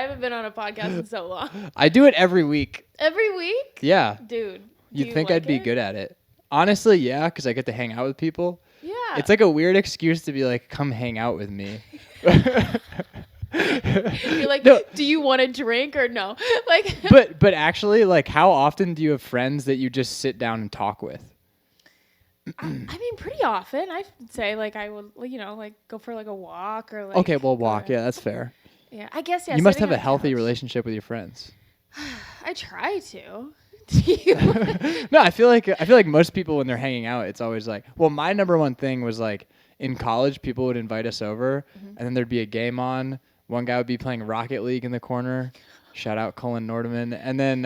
haven't been on a podcast in so long. I do it every week. Every week? Yeah. Dude. You'd think I'd be good at it. Honestly, yeah, because I get to hang out with people. Yeah. It's like a weird excuse to be like, come hang out with me. You're like, no. Do you want a drink or no? Like, but actually, like, how often do you have friends that you just sit down and talk with? I mean, pretty often. I'd say like I would, like go for like a walk or like. Okay, well, walk. Yeah, that's fair. Yeah, I guess. Yeah. You must have on a healthy couch. relationship with your friends. I try to. Do you? No, I feel like most people when they're hanging out, it's always like, well, my number one thing was like in college, people would invite us over, and then there'd be a game on. One guy would be playing Rocket League in the corner. Shout out Colin Nordeman, and then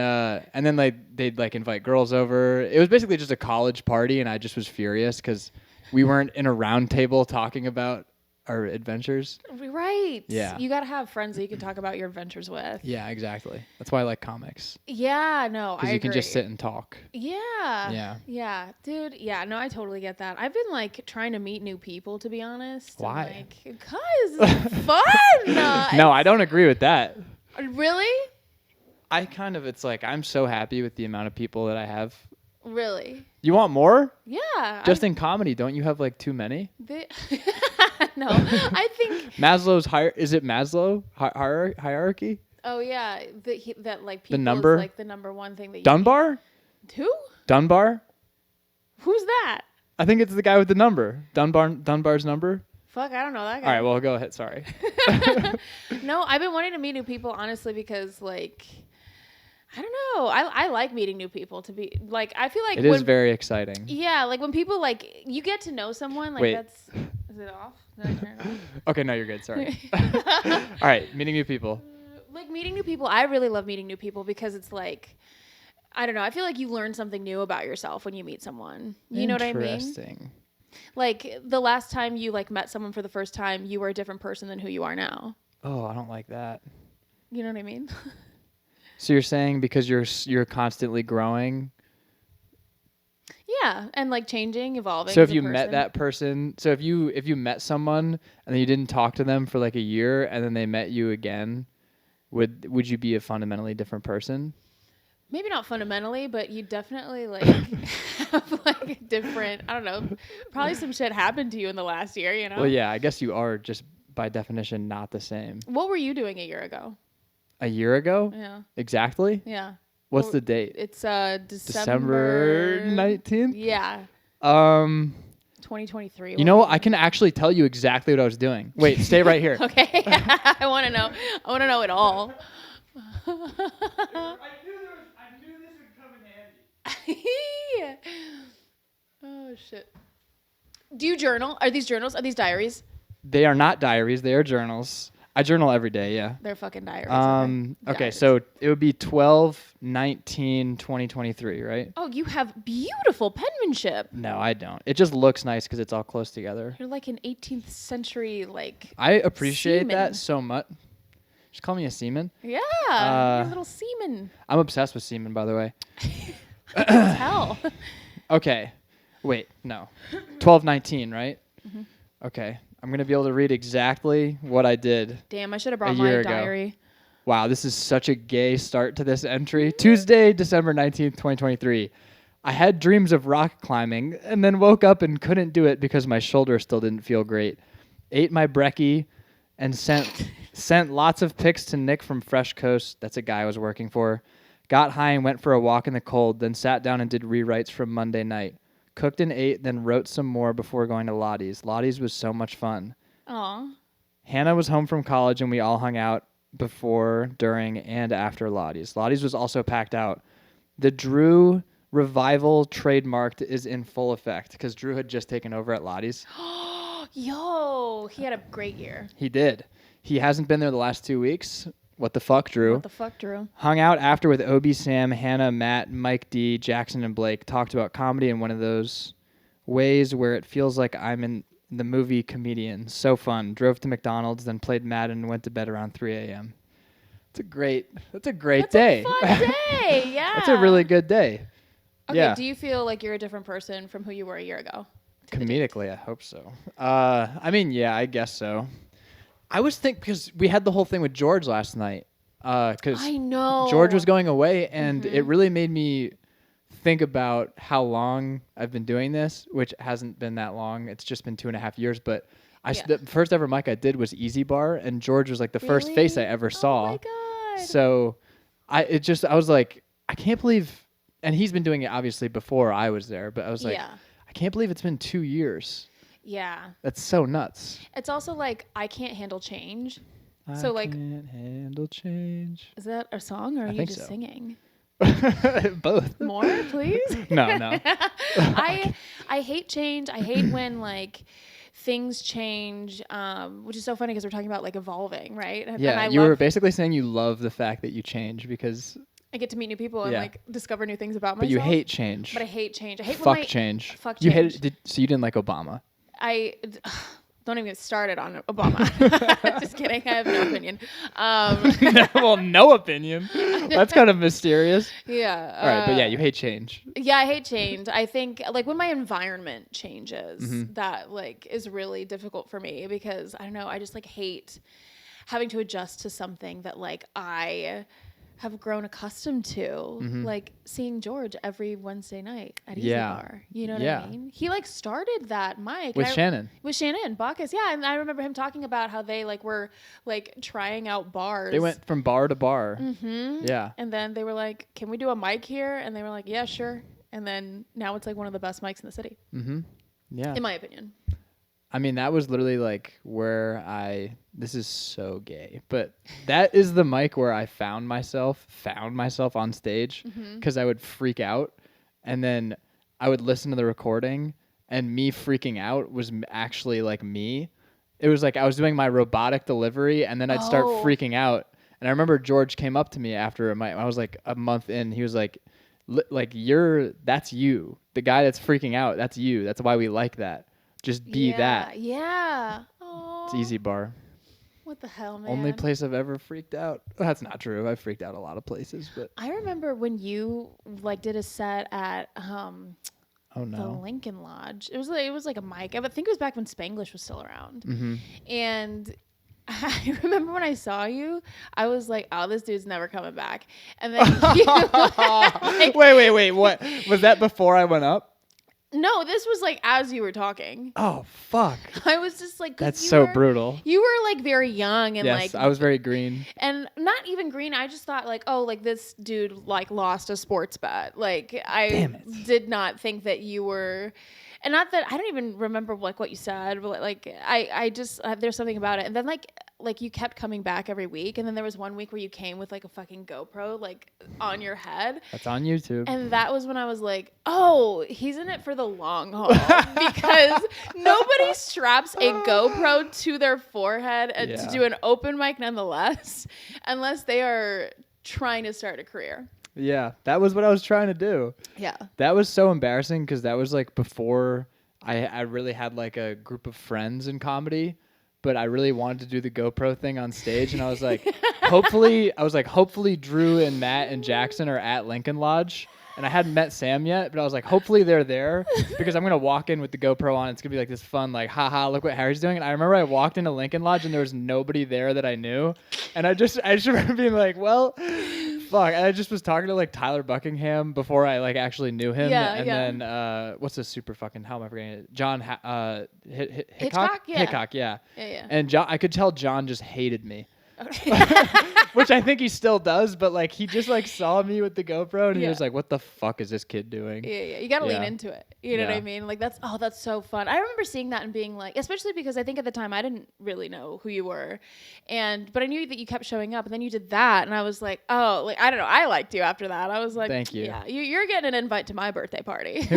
like they'd like invite girls over. It was basically just a college party, and I just was furious because we weren't in a round table talking about our adventures. Right. Yeah. You gotta have friends that you can talk about your adventures with. Yeah, exactly. That's why I like comics. Yeah. No. Because you can just sit and talk. Yeah. Yeah. Yeah, dude. Yeah. No, I totally get that. I've been like trying to meet new people, to be honest. Why? Because it's fun. No, I don't agree with that. Really? It's like I'm so happy with the amount of people that I have. Really? You want more? Yeah. Just in comedy, don't you have like too many? No, I think Maslow's is it Maslow hierarchy? Oh yeah, that like people The number? is like the number one thing that you Dunbar? Who? Dunbar? Who's that? I think it's the guy with the number. Dunbar's number? Fuck, I don't know that guy. All right, well, go ahead. Sorry. No, I've been wanting to meet new people honestly because like I don't know. I like meeting new people to be like I feel like it is very exciting. Yeah, like when people like you get to know someone like Wait. Is it off? Did I turn it off? Okay, no, you're good. Sorry. All right, meeting new people. Like meeting new people, I really love meeting new people because it's like I don't know. I feel like you learn something new about yourself when you meet someone. You know what I mean? Interesting. Like the last time you like met someone for the first time, you were a different person than who you are now. Oh, I don't like that. You know what I mean? So you're saying because you're constantly growing. Yeah, and like changing, evolving. So if as a you person. met that person, so if you met someone and then you didn't talk to them for like a year and then they met you again, would you be a fundamentally different person? Maybe not fundamentally, but you definitely like have like a different. I don't know. Probably some shit happened to you in the last year. You know. Well, yeah, I guess you are just by definition not the same. What were you doing a year ago? A year ago? Yeah. Exactly? Yeah. What's the date? It's December 19th? Yeah. 2023. You know what? I can actually tell you exactly what I was doing. Wait, stay right here. Okay. I want to know. I want to know it all. I knew this would come in handy. Oh shit. Do you journal? Are these journals? Are these diaries? They are not diaries. They are journals. I journal every day, yeah. They're fucking diaries. Okay, Diaries. so it would be 12/19/2023, right? Oh, you have beautiful penmanship. No, I don't. It just looks nice because it's all close together. You're like an 18th century, like. I appreciate seaman. that so much. Just call me a seaman. Yeah, you're a little seaman. I'm obsessed with seaman, by the way. As hell. Okay. Wait, no. 12/19, right? Mm-hmm. Okay. I'm going to be able to read exactly what I did. Damn, I should have brought my diary. Wow, this is such a gay start to this entry. Tuesday, December 19th, 2023. I had dreams of rock climbing and then woke up and couldn't do it because my shoulder still didn't feel great. Ate my brekkie and sent lots of pics to Nick from Fresh Coast. That's a guy I was working for. Got high and went for a walk in the cold, then sat down and did rewrites from Monday night. Cooked and ate, then wrote some more before going to Lottie's. Lottie's was so much fun. Aw. Hannah was home from college, and we all hung out before, during, and after Lottie's. Lottie's was also packed out. The Drew revival trademarked is in full effect because Drew had just taken over at Lottie's. Yo, he had a great year. He did. He hasn't been there the last 2 weeks. What the fuck, Drew? What the fuck, Drew? Hung out after with Obi, Sam, Hannah, Matt, Mike D, Jackson, and Blake. Talked about comedy in one of those ways where it feels like I'm in the movie Comedian. So fun. Drove to McDonald's, then played Madden and went to bed around 3 a.m. That's a great day. A fun day, yeah. That's a really good day. Okay, yeah. Do you feel like you're a different person from who you were a year ago? Comedically, I hope so. I mean, yeah, I guess so. I was thinking, because we had the whole thing with George last night. because I know. George was going away, and it really made me think about how long I've been doing this, which hasn't been that long. It's just been 2.5 years, but the first ever mic I did was Easy Bar, and George was like the first face I ever saw. Oh my God. So I was like, I can't believe, and he's been doing it obviously before I was there, but I was like, I can't believe it's been 2 years. Yeah. That's so nuts. It's also like, I can't handle change. I So like, can't handle change. is that a song or are you just singing? Both. More, please? No. I hate change. I hate when like things change, which is so funny because we're talking about like evolving, right? And you were basically saying you love the fact that you change because I get to meet new people and like discover new things about myself. But you hate change. But I hate change. I hate fuck change. Fuck change. You hated. So you didn't like Obama. Don't even get started on Obama. Just kidding. I have no opinion. Well, no opinion. That's kind of mysterious. Yeah. All right, but yeah, you hate change. Yeah, I hate change. I think like when my environment changes, that like is really difficult for me because I don't know. I just like hate having to adjust to something that like I have grown accustomed to, like seeing George every Wednesday night at Easy Bar. You know what I mean? He like started that mic with Shannon Bacchus. Yeah, and I remember him talking about how they like were like trying out bars. They went from bar to bar. Yeah. And then they were like, "Can we do a mic here?" And they were like, "Yeah, sure." And then now it's like one of the best mics in the city. Yeah. In my opinion. I mean, that was literally like where this is so gay, but that is the mic where I found myself on stage because I would freak out and then I would listen to the recording and me freaking out was actually like me. It was like I was doing my robotic delivery and then I'd start freaking out. And I remember George came up to me after I was like a month in. He was like that's you. The guy that's freaking out, that's you. That's why we like that. Just be that. Yeah. Aww. It's Easy Bar. What the hell, man? Only place I've ever freaked out. That's not true. I've freaked out a lot of places, but I remember when you like did a set at oh no, the Lincoln Lodge. It was like a mic. I think it was back when Spanglish was still around. And I remember when I saw you, I was like, "Oh, this dude's never coming back." And then you, like, wait, what was that before I went up? No, this was like as you were talking. Oh, fuck. I was just like, that's so brutal. You were like very young and yes, I was very green. And not even green. I just thought like, oh, like this dude like lost a sports bet. Like I did not think that you were, and not that I don't even remember like what you said, but like I just there's something about it. And then like you kept coming back every week, and then there was one week where you came with like a fucking GoPro like on your head. That's on YouTube. And that was when I was like, oh, he's in it for the long haul because nobody straps a GoPro to their forehead and to do an open mic nonetheless, unless they are trying to start a career. Yeah, that was what I was trying to do. Yeah. That was so embarrassing because that was like before I really had like a group of friends in comedy. But I really wanted to do the GoPro thing on stage, and I was like, hopefully Drew and Matt and Jackson are at Lincoln Lodge, and I hadn't met Sam yet, but I was like, hopefully they're there, because I'm gonna walk in with the GoPro on. It's gonna be like this fun, like, haha, look what Harry's doing. And I remember I walked into Lincoln Lodge, and there was nobody there that I knew, and I just remember being like, well, fuck. And I just was talking to like Tyler Buckingham before I like actually knew him, then what's this super fucking? How am I forgetting it? John Hickok. Yeah. Hickok, yeah. Yeah. And John, I could tell John just hated me. Which I think he still does, but like he just like saw me with the GoPro and he was like, what the fuck is this kid doing? Yeah. You gotta lean into it. You know what I mean? Like that's so fun. I remember seeing that and being like, especially because I think at the time I didn't really know who you were. But I knew that you kept showing up, and then you did that and I was like, oh, like I don't know, I liked you after that. I was like, thank you. Yeah, you're getting an invite to my birthday party.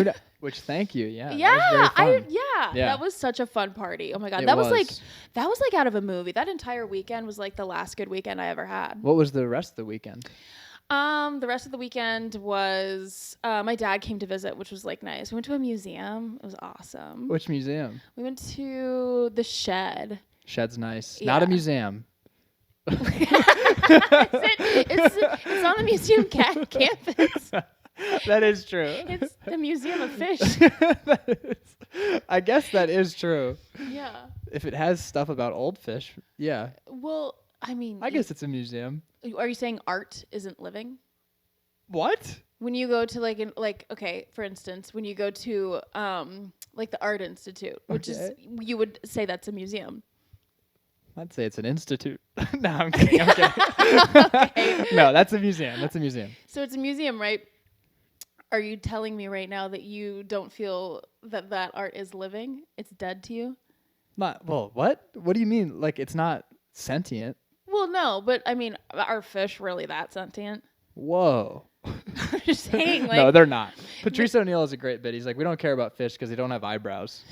Which thank you. Yeah. Yeah. That was very fun. That was such a fun party. Oh my God. That was like out of a movie. That entire weekend was like the last good weekend I ever had. What was the rest of the weekend? The rest of the weekend was my dad came to visit, which was like nice. We went to a museum. It was awesome. Which museum? We went to the Shed. Shed's nice. Yeah. Not a museum. It's on the museum campus. That is true. It's the Museum of Fish. I guess that is true. Yeah. If it has stuff about old fish, yeah. Well, I mean, I guess it's a museum. Are you saying art isn't living? What? When you go to okay, for instance, when you go to like the Art Institute, which is you would say that's a museum. I'd say it's an institute. No, I'm kidding. Okay. No, that's a museum. That's a museum. So it's a museum, right? Are you telling me right now that you don't feel that art is living? It's dead to you? Well, what? What do you mean? Like it's not sentient? Well, no, but I mean, are fish really that sentient? Whoa. I'm just saying, like... No, they're not. Patrice O'Neill has a great bit. He's like, we don't care about fish because they don't have eyebrows.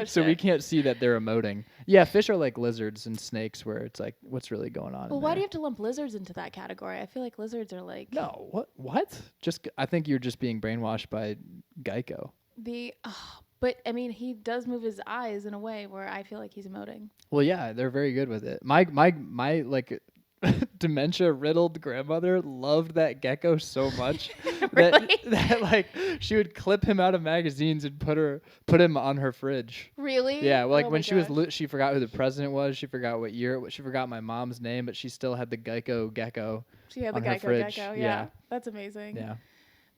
So we can't see that they're emoting. Yeah, fish are like lizards and snakes where it's like, what's really going on? Well, why do you have to lump lizards into that category? I feel like lizards are like... No, what? I think you're just being brainwashed by Geico. But, I mean, he does move his eyes in a way where I feel like he's emoting. Well, yeah, they're very good with it. My like... dementia riddled grandmother loved that gecko so much Really? that like she would clip him out of magazines and put him on her fridge. Really? Yeah, like oh when she was she forgot who the president was, she forgot what year, she forgot my mom's name, but she still had the Geico gecko. She had the Geico gecko. Yeah. That's amazing. Yeah.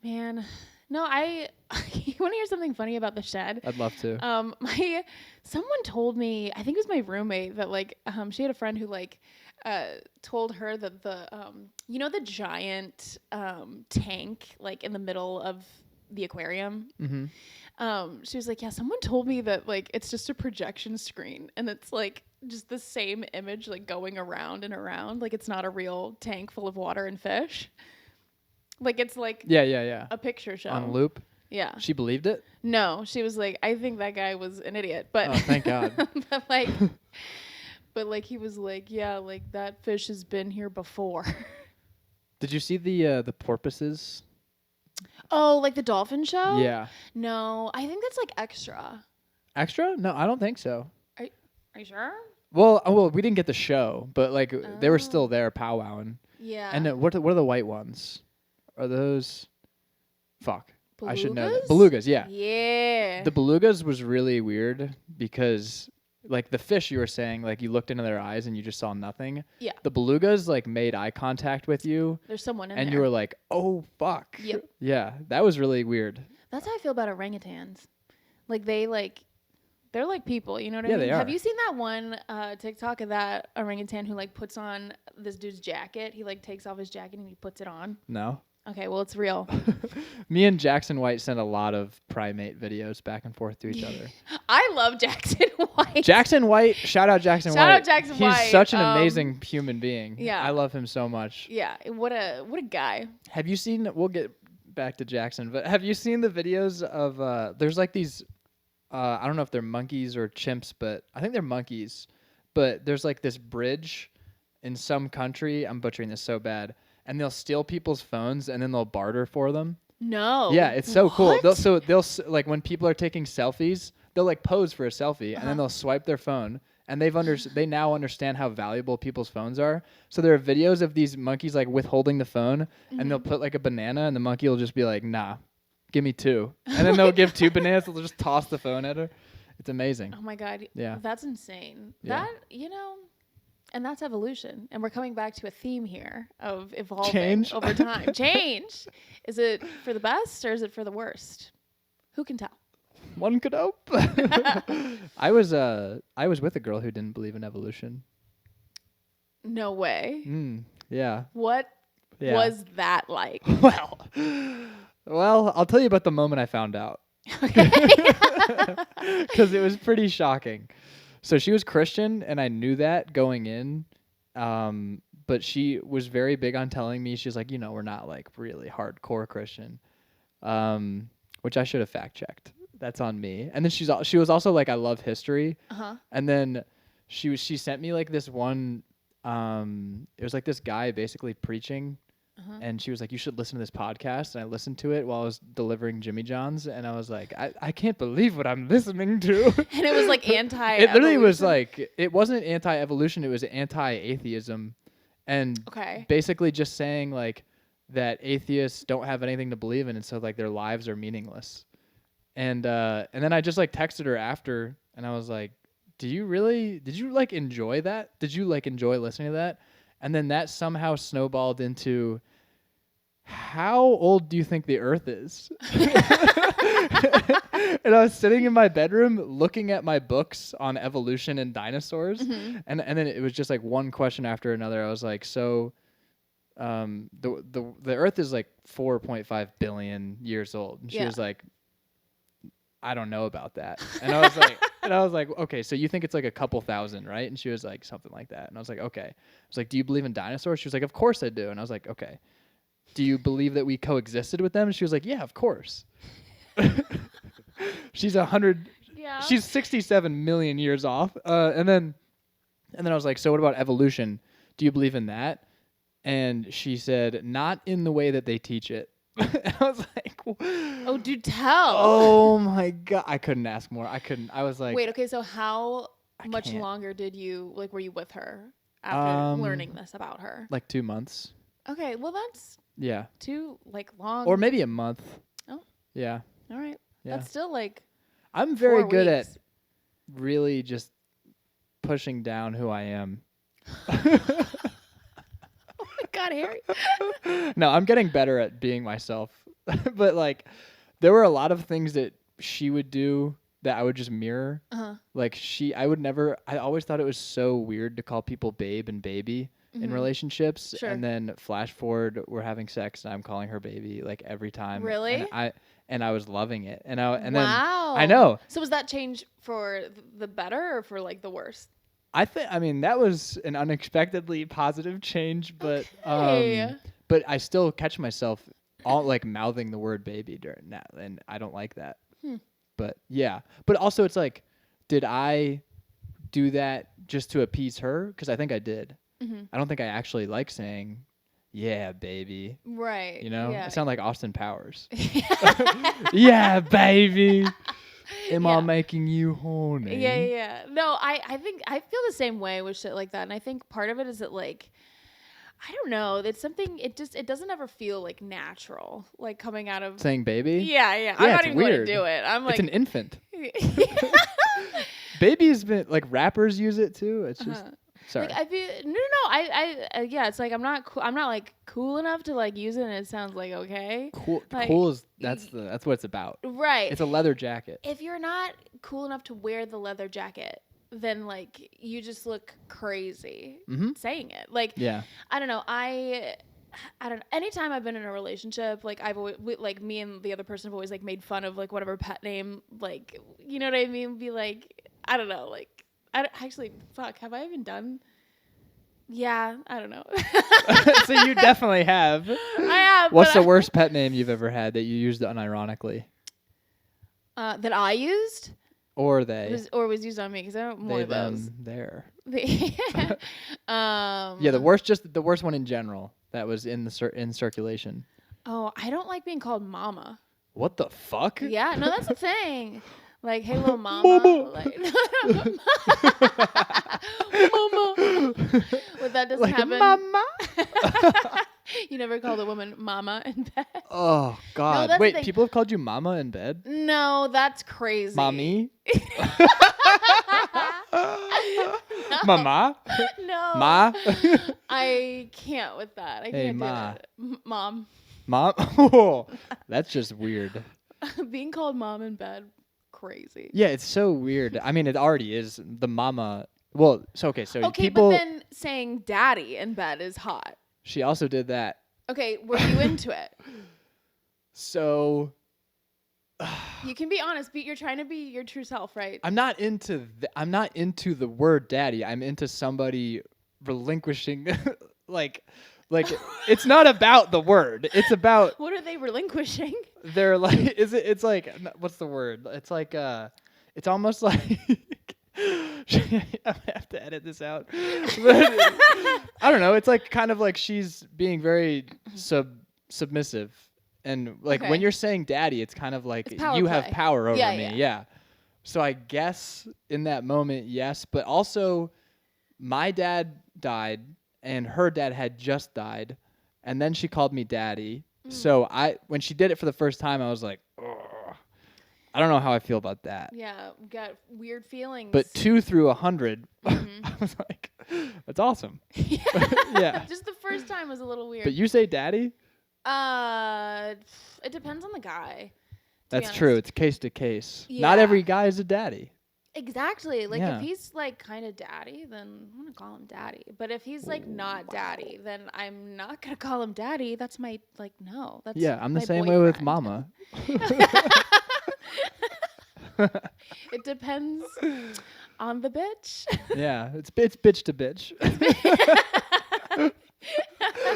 Man. No, you want to hear something funny about the shed? I'd love to. Someone told me, I think it was my roommate, that like she had a friend who like told her that the giant tank like in the middle of the aquarium. Mm-hmm. She was like, yeah, someone told me that like it's just a projection screen and it's like just the same image like going around and around, like it's not a real tank full of water and fish. Like it's like yeah a picture show on loop. Yeah. She believed it? No, she was like, I think that guy was an idiot, but oh, thank God. but like he was like, yeah, like that fish has been here before. Did you see the porpoises? Oh, like the dolphin show? Yeah. No, I think that's like extra. Extra? No, I don't think so. Are you sure? Well, we didn't get the show, but like they were still there powwowing. Yeah. And what are the white ones? Are those? Fuck. Belugas? I should know that. Belugas, yeah. Yeah. The belugas was really weird because like the fish you were saying, like you looked into their eyes and you just saw nothing. Yeah. The belugas like made eye contact with you. There's someone in and there. you were like, oh fuck. Yep. Yeah, that was really weird. That's how I feel about orangutans. Like they're like people, you know what I mean? They are. Have you seen that one TikTok of that orangutan who like puts on this dude's jacket? He like takes off his jacket and he puts it on. No. Okay, well it's real. Me and Jackson White sent a lot of primate videos back and forth to each other. I love Jackson White. Jackson White, shout out Jackson White. Shout out Jackson White. He's such an amazing human being. Yeah. I love him so much. Yeah, what a guy. Have you seen, we'll get back to Jackson, but have you seen the videos of, there's like these, I don't know if they're monkeys or chimps, but I think they're monkeys. But there's like this bridge in some country, I'm butchering this so bad, and they'll steal people's phones and then they'll barter for them. No. Yeah, it's so cool. What? They'll like when people are taking selfies, they'll like pose for a selfie and then they'll swipe their phone and they now understand how valuable people's phones are. So there are videos of these monkeys like withholding the phone and they'll put like a banana and the monkey will just be like, nah, give me 2. And then they'll give 2 bananas. They'll just toss the phone at her. It's amazing. Oh my God. Yeah. That's insane. Yeah. And that's evolution. And we're coming back to a theme here of evolving Change. over time. Change. Is it for the best or is it for the worst? Who can tell? One could hope. I was with a girl who didn't believe in evolution. No way. Yeah. What was that like? Well, I'll tell you about the moment I found out. Okay. Because it was pretty shocking. So she was Christian, and I knew that going in. But she was very big on telling me, she's like, we're not like really hardcore Christian, which I should have fact checked. That's on me. And then she was also like, I love history. And then she sent me like this one. It was like this guy basically preaching. And she was like, you should listen to this podcast. And I listened to it while I was delivering Jimmy John's. And I was like, I can't believe what I'm listening to. And it was like anti-evolution. It literally was like, it wasn't anti-evolution. It was anti-atheism. And basically just saying like that atheists don't have anything to believe in. And so like their lives are meaningless. And then I just like texted her after and I was like, did you like enjoy that? Did you like enjoy listening to that? And then that somehow snowballed into, how old do you think the Earth is? And I was sitting in my bedroom looking at my books on evolution and dinosaurs, and then it was just like one question after another. I was like, so the Earth is like 4.5 billion years old, and she was like, I don't know about that. And I was like, okay, so you think it's like a couple thousand, right? And she was like, something like that. And I was like, okay. I was like, do you believe in dinosaurs? She was like, of course I do. And I was like, okay. Do you believe that we coexisted with them? And she was like, yeah, of course. She's 100. Yeah. She's 67 million years off. And then I was like, so what about evolution? Do you believe in that? And she said, not in the way that they teach it. And I was like, oh, do tell. Oh my God. I couldn't ask more. I was like, wait, okay. So how much longer were you with her after learning this about her? Like 2 months. Okay. Well, that's too long. Or maybe a month. Oh. Yeah. All right. Yeah. That's still like I'm very good at really just pushing down who I am. God, Harry. No, I'm getting better at being myself. But like, there were a lot of things that she would do that I would just mirror. Like I always thought it was so weird to call people babe and baby in relationships. Sure. And then flash forward, we're having sex and I'm calling her baby like every time. Really? And I was loving it. And wow. Then I know. So was that change for the better or for like the worse? I mean, that was an unexpectedly positive change, but but I still catch myself all like mouthing the word baby during that, and I don't like that. But yeah, but also it's like, did I do that just to appease her? Because I think I did. I don't think I actually like saying, "Yeah, baby." Right. You know, yeah. I sound like Austin Powers. Yeah, baby. Am I making you horny? Yeah. No, I think I feel the same way with shit like that. And I think part of it is that like, I don't know, it's something, it doesn't ever feel like natural, like coming out of saying baby. Yeah. I'm not even going to do it. I'm like, it's an infant. Baby's been like, rappers use it too. It's just sorry. Like, I feel I yeah, it's like I'm not like cool enough to like use it, and it sounds like okay. Cool is that's what it's about. Right. It's a leather jacket. If you're not cool enough to wear the leather jacket, then like you just look crazy saying it. Like I don't know. I don't. Anytime I've been in a relationship, like I've always, like me and the other person have always like made fun of like whatever pet name, like you know what I mean. Be like, I don't know, like. Have I even done? Yeah, I don't know. So you definitely have. I have. What's the worst pet name you've ever had that you used unironically? That I used? Or they? Was used on me, because I don't more of those. There. Yeah, the worst one in general that was in circulation. Oh, I don't like being called mama. What the fuck? Yeah, no, that's the thing. Like, hey, little mama. Mama. Like, mama. Well, that doesn't happen. Mama. You never called a woman mama in bed? Oh, God. No, wait, people have called you mama in bed? No, that's crazy. Mommy? No. Mama? No. Ma? I can't with that. I can't Ma. do it. Mom? Oh, that's just weird. Being called mom in bed. Crazy. Yeah, it's so weird. I mean, it already is. The mama. Well, so people. But then saying daddy in bed is hot. She also did that. Okay, were you into it? So. You can be honest. You're trying to be your true self, right? I'm not into the word daddy. I'm into somebody relinquishing, like. It's not about the word. It's about what are they relinquishing? They're like, it's like, what's the word? It's like, it's almost like, I have to edit this out. But, I don't know. It's like kind of like she's being very submissive, and like when you're saying daddy, it's kind of like you have power over me. Yeah. So I guess in that moment, yes, but also my dad died. And her dad had just died, and then she called me daddy. So when she did it for the first time, I was like, ugh. I don't know how I feel about that. Yeah, got weird feelings. But 2 through 100, Mhm. I was like, that's awesome. Yeah. Yeah. Just the first time was a little weird. But you say daddy? It depends on the guy. That's true. honest. It's case to case. Yeah. Not every guy is a daddy. Exactly. Like Yeah. if he's like kind of daddy, then I'm gonna call him daddy. But if he's like not daddy, then I'm not gonna call him daddy. That's my like no. That's Yeah, I'm the my same way with boyfriend. mama. It depends on the bitch. Yeah, it's bitch to bitch.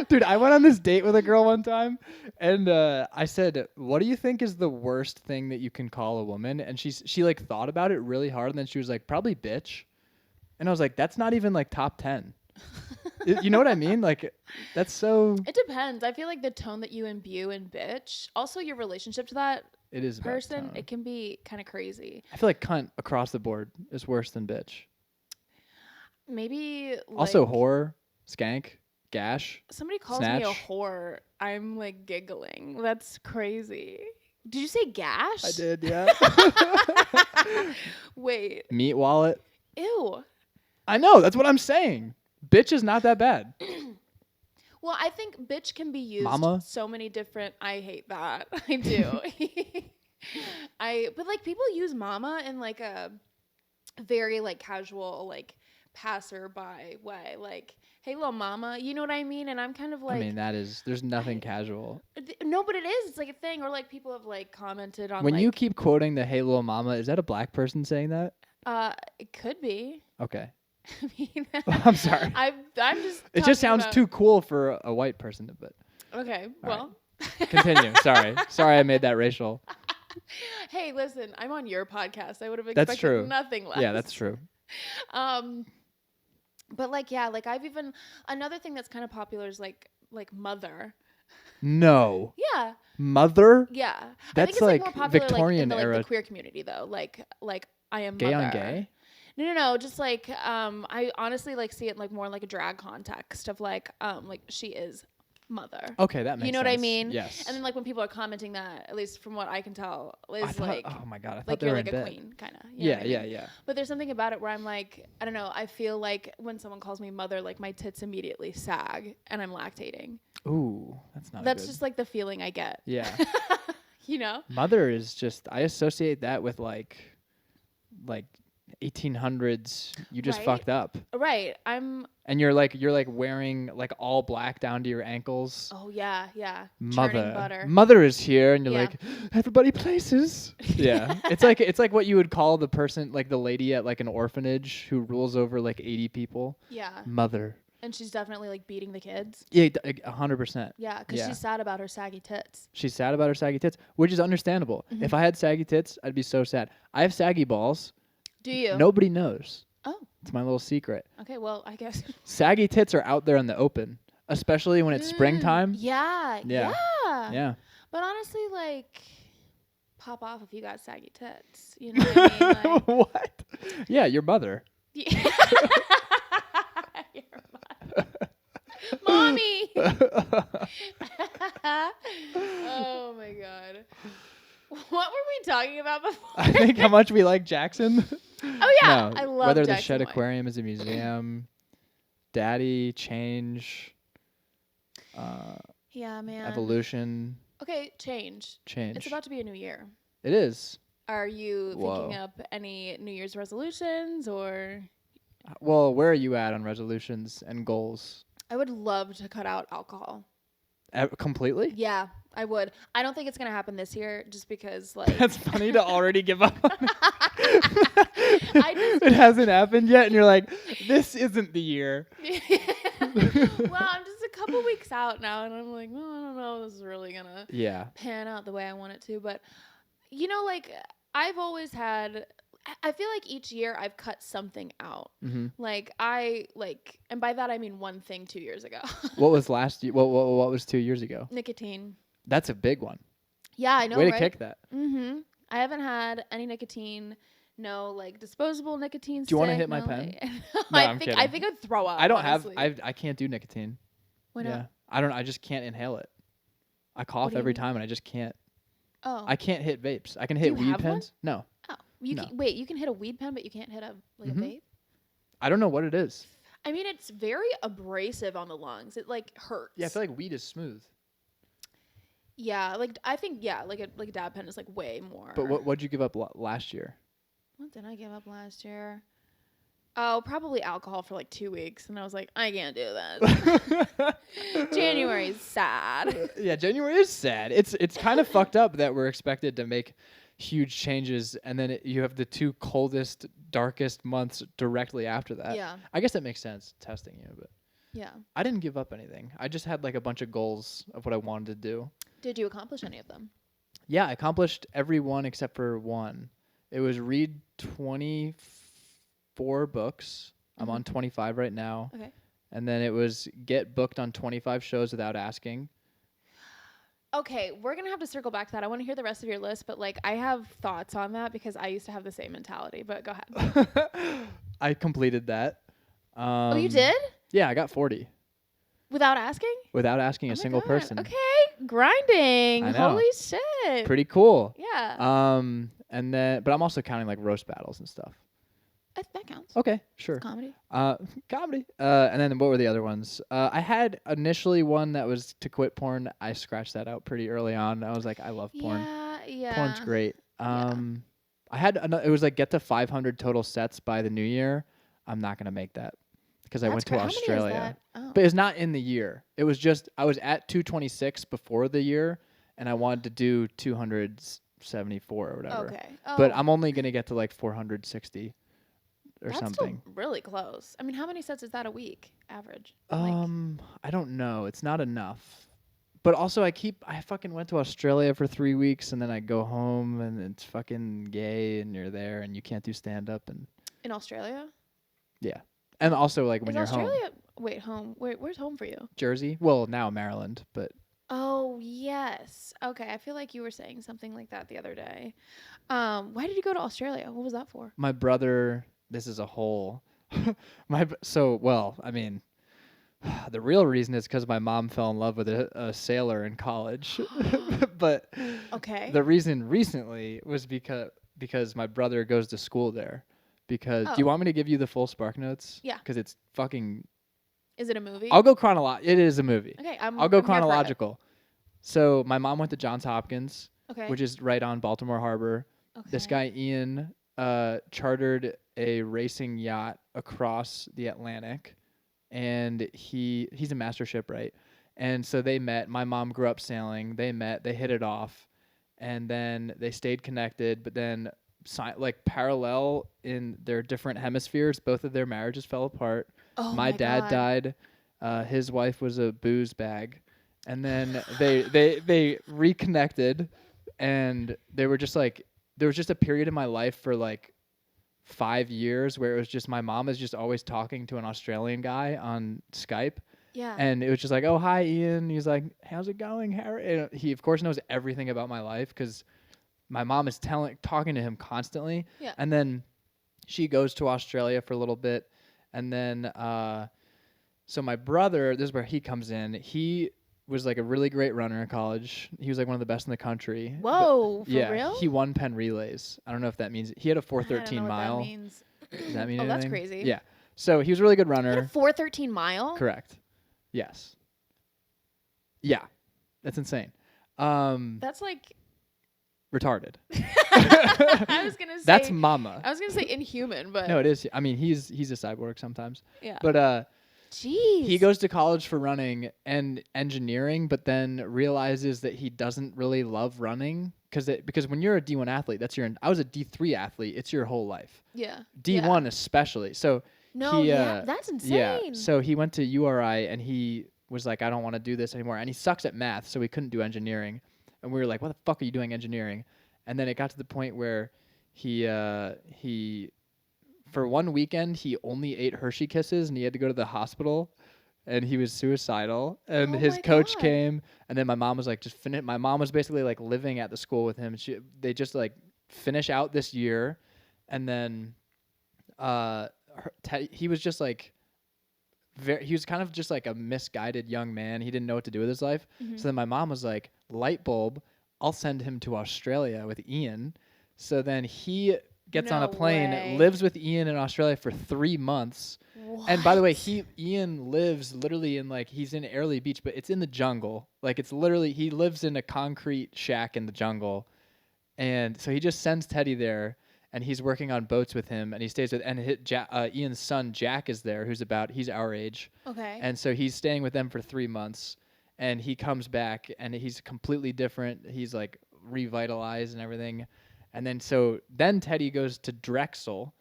Dude, I went on this date with a girl one time, and I said, "What do you think is the worst thing that you can call a woman?" And she like thought about it really hard, and then she was like, "Probably bitch." And I was like, "That's not even like top 10." You know what I mean? Like, that's so. It depends. I feel like the tone that you imbue in bitch, also your relationship to that It is about person, tone. it can be kind of crazy. I feel like cunt across the board is worse than bitch. Maybe Also, like, whore, skank, gash. somebody calls me a snatch. whore, I'm like giggling. That's crazy. Did you say gash? I did, yeah. Wait. Meat wallet. Ew. I know. That's what I'm saying. Bitch is not that bad. Well, I think bitch can be used Mama? so many different. I hate that. I do. But like people use mama in like a very like casual, like passerby way. Like, hey, little mama, you know what I mean? And I'm kind of like, I mean, there's nothing casual. No, but it is. It's like a thing. Or like people have like commented on When like, you keep quoting the "Hey, little mama," is that a black person saying that? it could be. Okay. I mean, I'm sorry. I'm just. It just talking sounds about- too cool for a white person to. But Okay. Well. continue. Sorry, I made that racial. Hey, listen, I'm on your podcast. I would have That's expected true. nothing less. Yeah, that's true. But like, yeah, like I've even another thing that's kind of popular is like mother. No. Yeah, Mother? yeah. I That's think it's like more like popular Victorian like, in the, era. like the queer community though. Like I am Gay mother. on gay? No. Just like I honestly like see it like more like a drag context of like she is mother. Okay, that makes sense. You know what I mean? Yes. And then like when people are commenting that, at least from what I can tell, is like oh my god, I thought like they you're were like in a bed. queen kind of. Yeah. But there's something about it where I'm like, I don't know. I feel like when someone calls me mother, like my tits immediately sag and I'm lactating. Ooh, that's not That's good. just like the feeling I get. Yeah. You know? Mother is just, I associate that with like 1800s. You just Right? fucked up. Right. And you're like wearing like all black down to your ankles. Oh yeah. Churning Mother. butter. Mother is here, and you're Yeah. like, everybody places. Yeah. it's like what you would call the person, like the lady at like an orphanage who rules over like 80 people. Yeah. Mother. And she's definitely like beating the kids. Yeah, 100%. Yeah, because Yeah. she's sad about her saggy tits. She's sad about her saggy tits, which is understandable. Mm-hmm. If I had saggy tits, I'd be so sad. I have saggy balls. Do you? Nobody knows. Oh. It's my little secret. Okay. Well, I guess. Saggy tits are out there in the open, especially when it's springtime. Yeah. Yeah. Yeah. But honestly, like, pop off if you got saggy tits. You know what I mean? Like, What? Yeah, your mother. Your mother. Mommy. Oh my god. What were we talking about before? I think how much we like Jackson. Oh yeah, No, I love whether the Jackson Shed White. Aquarium is a museum, Daddy, change, Yeah, man. evolution, Okay, change. change. It's about to be a new year. It is. Are you Whoa. thinking up any New Year's resolutions or? Well, where are you at on resolutions and goals? I would love to cut out alcohol. Completely? Yeah, I would. I don't think it's gonna happen this year, just because like That's funny to already give up on it. I just- It hasn't happened yet, and you're like, this isn't the year. Well, I'm just a couple weeks out now, and I'm like, well, I don't know, if this is really gonna Yeah. pan out the way I want it to. But you know, like I've always had. I feel like each year I've cut something out. Mm-hmm. Like and by that I mean one thing 2 years ago. What was last year? What was 2 years ago? Nicotine. That's a big one. Yeah, I know. Way to right? kick that. Mm-hmm. I haven't had any nicotine. No, like disposable nicotine. Do you wanna stick, hit my no, pen? like- No, I I'm think kidding. I'd throw up. I don't honestly. I can't do nicotine. Why not? Yeah. I just can't inhale it. I cough do you every mean? time and I just can't. Oh. I can't hit vapes. I can Do hit you weed have one? pens. No. Oh. You No. can, wait, you can hit a weed pen, but you can't hit a like a vape? I don't know what it is. I mean, it's very abrasive on the lungs. It like hurts. Yeah, I feel like weed is smooth. Yeah, like I think like a dab pen is like way more. But what'd you give up last year? What did I give up last year? Oh, probably alcohol for like 2 weeks, and I was like, I can't do this. January's sad. Yeah, January is sad. It's kind of fucked up that we're expected to make huge changes, and then you have the 2 coldest, darkest months directly after that. Yeah. I guess that makes sense, testing you, but Yeah. I didn't give up anything. I just had like a bunch of goals of what I wanted to do. Did you accomplish any of them? Yeah, I accomplished every one except for one. It was read 24 books. I'm on 25 right now. Okay. And then it was get booked on 25 shows without asking. Okay, we're gonna have to circle back to that. I want to hear the rest of your list, but like I have thoughts on that because I used to have the same mentality. But go ahead. I completed that. Oh, you did? Yeah, I got 40 Without asking? without asking Oh a my single God. person. Okay, grinding. I know. Holy shit. Pretty cool. Yeah. And then, but I'm also counting like roast battles and stuff. That counts. Okay, sure. Comedy. Comedy. And then what were the other ones? I had initially one that was to quit porn. I scratched that out pretty early on. I was like, I love porn. Yeah. Porn's great. I had it was like get to 500 total sets by the new year. I'm not gonna make that because I went to Australia. How many is that? Oh. But it's not in the year. It was just I was at 226 before the year, and I wanted to do 274 or whatever. Okay. Oh. But I'm only gonna get to like 460 or That's something. Still really close. I mean, how many sets is that a week average? I don't know. It's not enough. But also I fucking went to Australia for 3 weeks and then I go home and it's fucking gay and you're there and you can't do stand up and in Australia? Yeah. And also like when is you're Australia, home. Wait, home. Where's home for you? Jersey? Well, now Maryland, but Oh, yes. Okay, I feel like you were saying something like that the other day. Why did you go to Australia? What was that for? my brother, this is a whole I mean, the real reason is because my mom fell in love with a sailor in college. But Okay. the reason recently was because my brother goes to school there. Because do you want me to give you the full Spark Notes? Yeah. Because it's fucking. Is it a movie? I'll go chronological. It is a movie. Okay, I'll go chronological. So my mom went to Johns Hopkins, which is right on Baltimore Harbor. Okay. This guy Ian chartered a racing yacht across the Atlantic, and he's a master shipwright. And so they met. My mom grew up sailing. They met. They hit it off, and then they stayed connected. But then, like parallel in their different hemispheres, both of their marriages fell apart. Oh my dad died. His wife was a booze bag, and then they reconnected, and they were just like there was just a period in my life for like 5 years where it was just my mom is just always talking to an Australian guy on Skype. Yeah. And it was just like, oh, hi, Ian. He's like, how's it going, Harry? And he, of course, knows everything about my life because my mom is talking to him constantly. Yeah. And then she goes to Australia for a little bit. And then, so my brother, this is where he comes in. He was like a really great runner in college. He was like one of the best in the country. Whoa, for yeah, real? He won Penn relays. I don't know if that means he had a 4:13 I don't know mile. what that means. Does that mean oh, anything? that's crazy. Yeah. So he was a really good runner. He had a 4:13 mile? Correct. Yes. Yeah. That's insane. That's like retarded. I was gonna say That's mama. I was gonna say inhuman, but no, it is. I mean, he's a cyborg sometimes. Yeah. But jeez. he goes to college for running and engineering, but then realizes that he doesn't really love running because when you're a D1 athlete, I was a D3 athlete. It's your whole life. Yeah. D1 especially. So that's insane. Yeah. So he went to URI and he was like, I don't want to do this anymore. And he sucks at math, so he couldn't do engineering. And we were like, what the fuck are you doing engineering? And then it got to the point where he for one weekend, he only ate Hershey Kisses and he had to go to the hospital and he was suicidal. And his coach came and then my mom was like, my mom was basically like living at the school with him. They just like finish out this year. And then he was just like, he was kind of just like a misguided young man. He didn't know what to do with his life. Mm-hmm. So then my mom was like, light bulb, I'll send him to Australia with Ian. So then he gets on No a plane, way. lives with Ian in Australia for 3 months. And by the way, Ian lives literally in like, he's in Airlie Beach, but it's in the jungle. Like it's literally, he lives in a concrete shack in the jungle. And so he just sends Teddy there, and he's working on boats with him, and he stays with, and Ian's son Jack is there, he's our age. Okay. And so he's staying with them for 3 months, and he comes back, and he's completely different. He's like revitalized and everything. And then Teddy goes to Drexel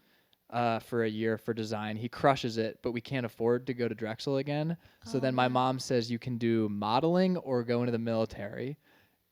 for a year for design. He crushes it, but we can't afford to go to Drexel again. So then my mom says you can do modeling or go into the military.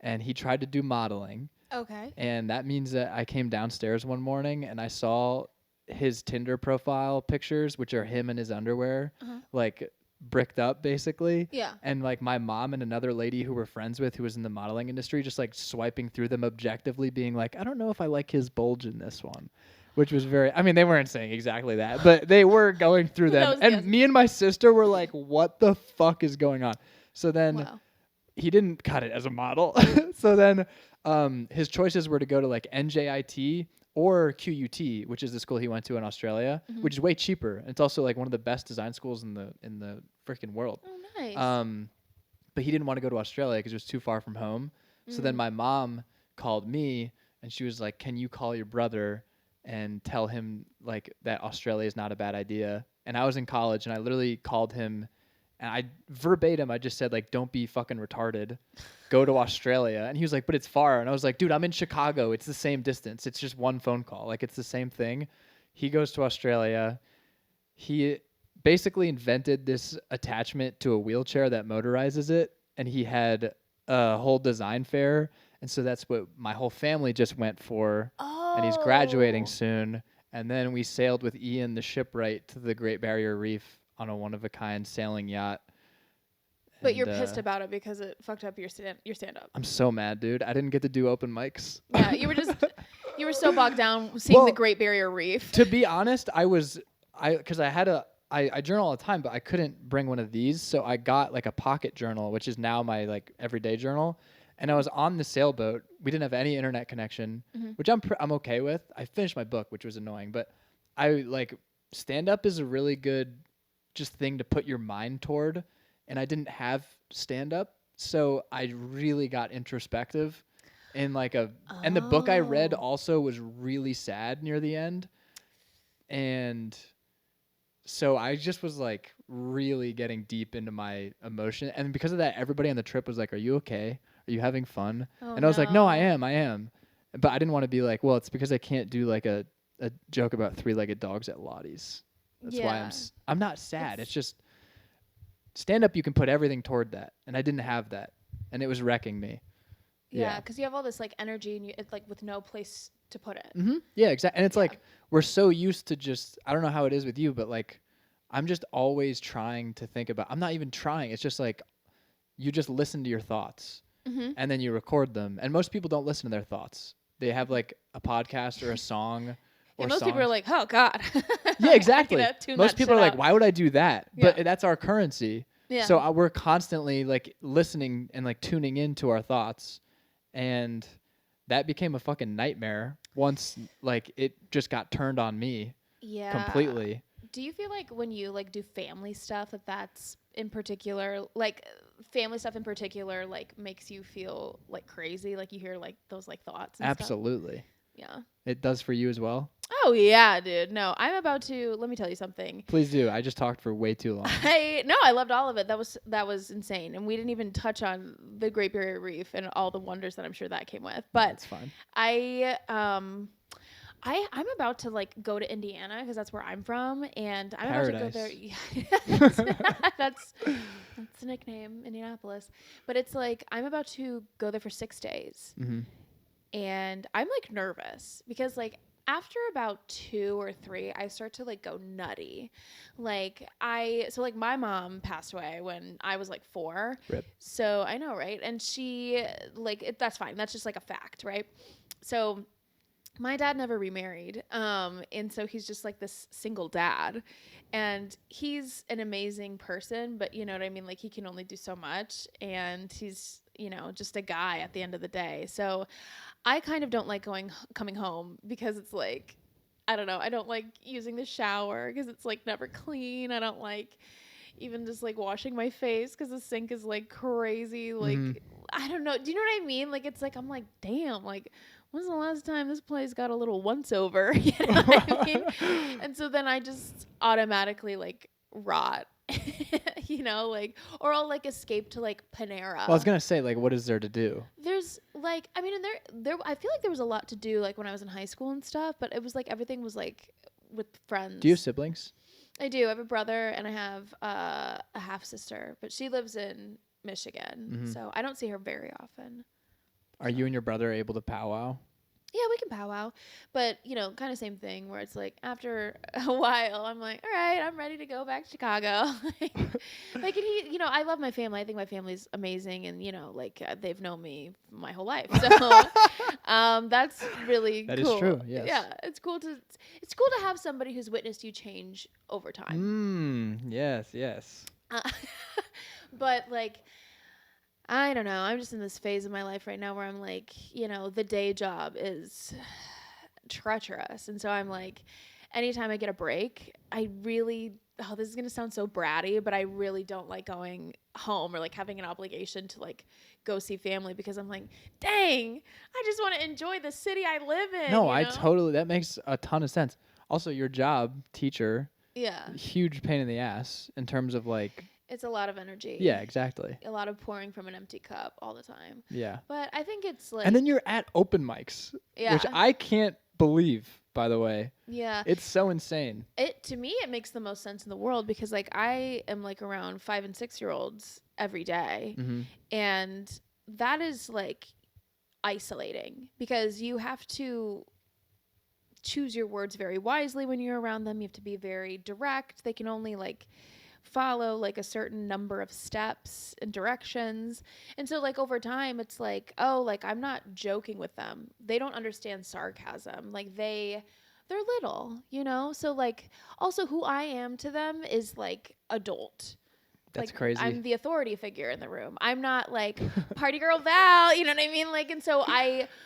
And he tried to do modeling. Okay. And that means that I came downstairs one morning and I saw his Tinder profile pictures, which are him in his underwear, like bricked up basically. Yeah. And like my mom and another lady who we're friends with who was in the modeling industry just like swiping through them objectively, being like, I don't know if I like his bulge in this one. Which was they weren't saying exactly that, but they were going through them. And me and my sister were like, what the fuck is going on? So then he didn't cut it as a model. So then his choices were to go to like NJIT or QUT, which is the school he went to in Australia, which is way cheaper. It's also like one of the best design schools in the freaking world. Oh, nice. But he didn't want to go to Australia because it was too far from home. So then my mom called me and she was like, can you call your brother and tell him like that Australia is not a bad idea? And I was in college and I literally called him and I just said like, don't be fucking retarded, go to Australia. And he was like, but it's far. And I was like, dude, I'm in Chicago. It's the same distance. It's just one phone call. Like it's the same thing. He goes to Australia. He basically invented this attachment to a wheelchair that motorizes it. And he had a whole design fair. And so that's what my whole family just went for. Oh. And he's graduating soon. And then we sailed with Ian, the shipwright, to the Great Barrier Reef on a one-of-a-kind sailing yacht. But you're pissed about it because it fucked up your stand-up. I'm so mad, dude. I didn't get to do open mics. Yeah, you were so bogged down seeing the Great Barrier Reef. To be honest, I journal all the time, but I couldn't bring one of these, so I got like a pocket journal, which is now my like everyday journal. And I was on the sailboat. We didn't have any internet connection, which I'm okay with. I finished my book, which was annoying, but stand-up is a really good just thing to put your mind toward. And I didn't have stand-up, so I really got introspective. And and the book I read also was really sad near the end. And so I just was like really getting deep into my emotion. And because of that, everybody on the trip was like, are you okay? Are you having fun? And I was like, no, I am. But I didn't want to be like, well, it's because I can't do like a joke about three-legged dogs at Lottie's. That's why I'm not sad. It's just stand-up, you can put everything toward that. And I didn't have that. And it was wrecking me. Yeah, because you have all this like energy and it's like with no place to put it. Mm-hmm. Yeah, exactly. And it's like we're so used to just, I don't know how it is with you, but like I'm just always trying to think about, I'm not even trying. It's just like you just listen to your thoughts and then you record them. And most people don't listen to their thoughts. They have like a podcast or a song. And most people are like, oh, God. Yeah, exactly. Most people are like, why would I do that? Yeah. But that's our currency. Yeah. So we're constantly like listening and like tuning into our thoughts. And that became a fucking nightmare once like it just got turned on me completely. Do you feel like when you like do family stuff that's in particular, like family stuff in particular, like makes you feel like crazy? Like you hear like those like thoughts and Absolutely. Stuff? Yeah. It does for you as well? Oh, yeah, dude. No, I'm about to, let me tell you something. Please do. I just talked for way too long. I loved all of it. That was insane. And we didn't even touch on the Great Barrier Reef and all the wonders that I'm sure that came with. But it's fine. I'm about to like go to Indiana because that's where I'm from. And I'm Paradise. about to go there. That's the nickname, Indianapolis. But it's like, I'm about to go there for 6 days. Mm-hmm. And I'm like nervous because like after about 2 or 3, I start to like go nutty. Like my mom passed away when I was like 4. Rip. So I know, right? And she that's fine. That's just like a fact, right? So my dad never remarried. And so he's just like this single dad. And he's an amazing person, but you know what I mean? Like he can only do so much. And he's just a guy at the end of the day. So I kind of don't like coming home because it's like, I don't know. I don't like using the shower because it's like never clean. I don't like even just like washing my face because the sink is like crazy. Like, I don't know. Do you know what I mean? Like, it's like, I'm like, damn, like, when's the last time this place got a little once over? You know what I mean? And so then I just automatically like rot, like, or I'll like escape to like Panera. Well, I was gonna say, like, what is there to do? There's like, I mean, and there, I feel like there was a lot to do like when I was in high school and stuff, but it was like everything was like with friends. Do you have siblings? I do. I have a brother and I have a half sister, but she lives in Michigan, so I don't see her very often. Are you and your brother able to powwow? Yeah, we can powwow, but kind of same thing where it's like after a while, I'm like, all right, I'm ready to go back to Chicago. And he, I love my family. I think my family's amazing, and they've known me my whole life, so that's really that cool. Is true. Yes. Yeah, it's cool to have somebody who's witnessed you change over time. Yes. But like, I don't know. I'm just in this phase of my life right now where I'm like, the day job is treacherous. And so I'm like, anytime I get a break, I really, this is going to sound so bratty, but I really don't like going home or like having an obligation to like go see family because I'm like, dang, I just want to enjoy the city I live in. No, that makes a ton of sense. Also, your job, teacher, huge pain in the ass in terms of like, it's a lot of energy. Yeah, exactly. A lot of pouring from an empty cup all the time. Yeah. But I think it's like... And then you're at open mics, which I can't believe, by the way. Yeah. It's so insane. To me, it makes the most sense in the world because like I am like around 5 and 6 year olds every day. And that is like isolating because you have to choose your words very wisely when you're around them. You have to be very direct. They can only like... follow like a certain number of steps and directions, and so like over time it's like, oh, like I'm not joking with them, they don't understand sarcasm, like they're little, so like also who I am to them is like adult. That's like, crazy. I'm the authority figure in the room. I'm not like party girl Val, you know what I mean? Like, and so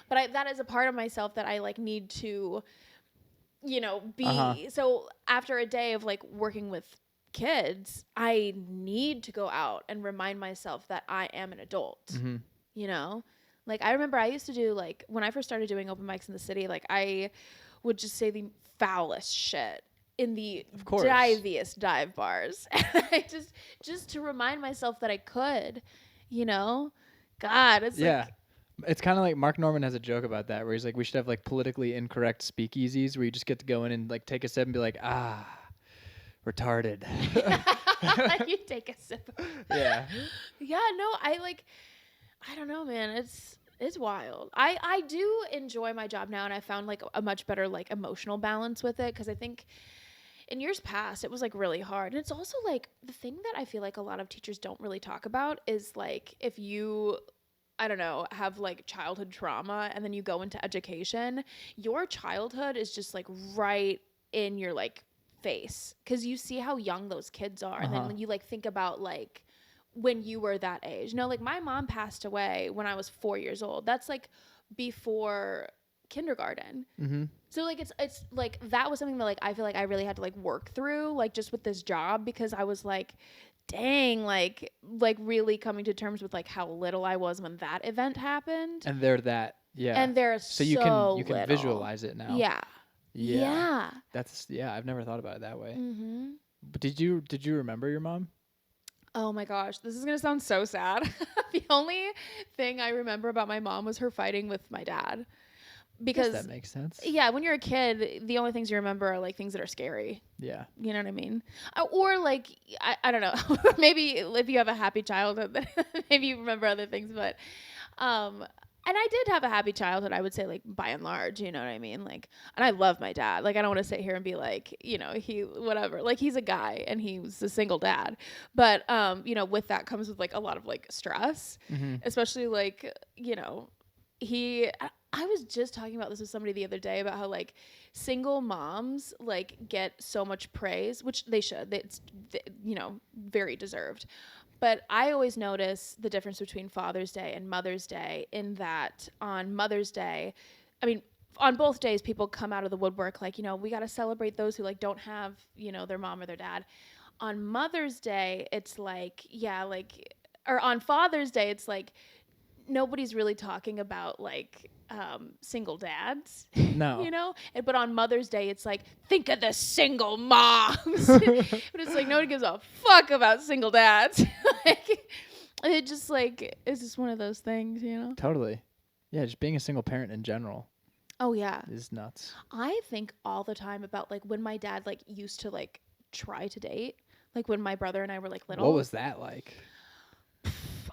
that is a part of myself that I like need to be. So after a day of like working with kids, I need to go out and remind myself that I am an adult. Like I remember I used to do like when I first started doing open mics in the city, like I would just say the foulest shit in the diviest dive bars. I just to remind myself that I could, God, it's like, it's kind of like Mark Norman has a joke about that where he's like, we should have like politically incorrect speakeasies where you just get to go in and like take a sip and be like, retarded. You take a sip. Yeah. No, I don't know, man. It's wild. I do enjoy my job now, and I found like a much better like emotional balance with it because I think in years past it was like really hard. And it's also like the thing that I feel like a lot of teachers don't really talk about is like if you, I don't know, have like childhood trauma and then you go into education, your childhood is just like right in your like face because you see how young those kids are. And then when you like think about like when you were that age, like my mom passed away when I was 4 years old. That's like before kindergarten. So like it's like that was something that like I feel like I really had to like work through like just with this job because I was like, dang, like really coming to terms with like how little I was when that event happened. And they're that and they're so you can visualize it now. Yeah. That's I've never thought about it that way. But did you remember your mom? Oh my gosh, this is gonna sound so sad. The only thing I remember about my mom was her fighting with my dad. Because that makes sense. Yeah, when you're a kid, the only things you remember are like things that are scary. Yeah. You know what I mean? Or like I don't know. Maybe if you have a happy childhood, maybe you remember other things. But and I did have a happy childhood, I would say, like, by and large, you know what I mean? Like, and I love my dad. Like, I don't want to sit here and be like, he, whatever. Like, he's a guy and he's a single dad. But, with that comes with, like, a lot of, like, stress. Especially, like, I was just talking about this with somebody the other day about how, like, single moms, like, get so much praise, which they should. It's, very deserved. But I always notice the difference between Father's Day and Mother's Day in that on Mother's Day, I mean, on both days, people come out of the woodwork like, we got to celebrate those who like don't have, their mom or their dad. On Mother's Day, it's like, or on Father's Day, it's like nobody's really talking about like single dads. No. But on Mother's Day, it's like, think of the single moms. But it's like nobody gives a fuck about single dads. Like, it just like it's just one of those things, Totally. Yeah, just being a single parent in general. Oh yeah, is nuts. I think all the time about like when my dad like used to like try to date, like when my brother and I were like little. What was that like?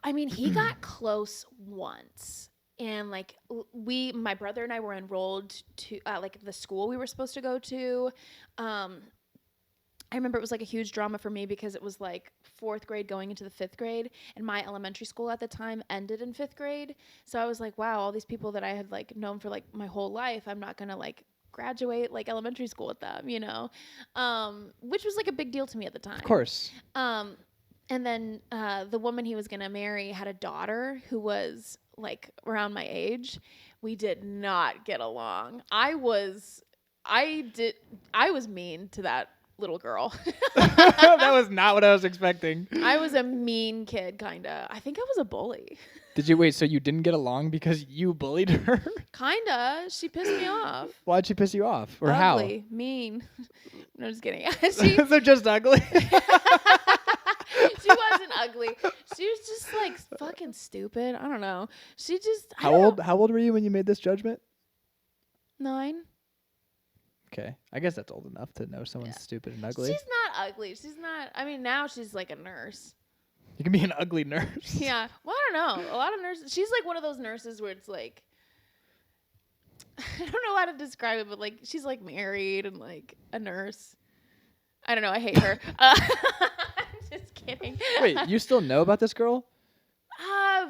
I mean, he got close once, and like my brother and I were enrolled to like the school we were supposed to go to. I remember it was like a huge drama for me because it was like 4th grade going into the 5th grade, and my elementary school at the time ended in 5th grade. So I was like, wow, all these people that I had like known for like my whole life, I'm not going to like graduate like elementary school with them, which was like a big deal to me at the time. Of course. And then the woman he was going to marry had a daughter who was like around my age. We did not get along. I was mean to that little girl. That was not what I was expecting. I was a mean kid, kind of. I think I was a bully. Did you wait? So you didn't get along because you bullied her? Kinda. She pissed me off. Why'd she piss you off? Or ugly, mean. No, just kidding. They're just ugly. She wasn't ugly. She was just like fucking stupid. I don't know. She just. How old were you when you made this judgment? 9. Okay. I guess that's old enough to know someone's stupid and ugly. She's not ugly. She's not. I mean, now she's like a nurse. You can be an ugly nurse. Yeah. Well, I don't know. A lot of nurses. She's like one of those nurses where it's like, I don't know how to describe it, but like she's like married and like a nurse. I don't know. I hate her. I'm just kidding. Wait, you still know about this girl?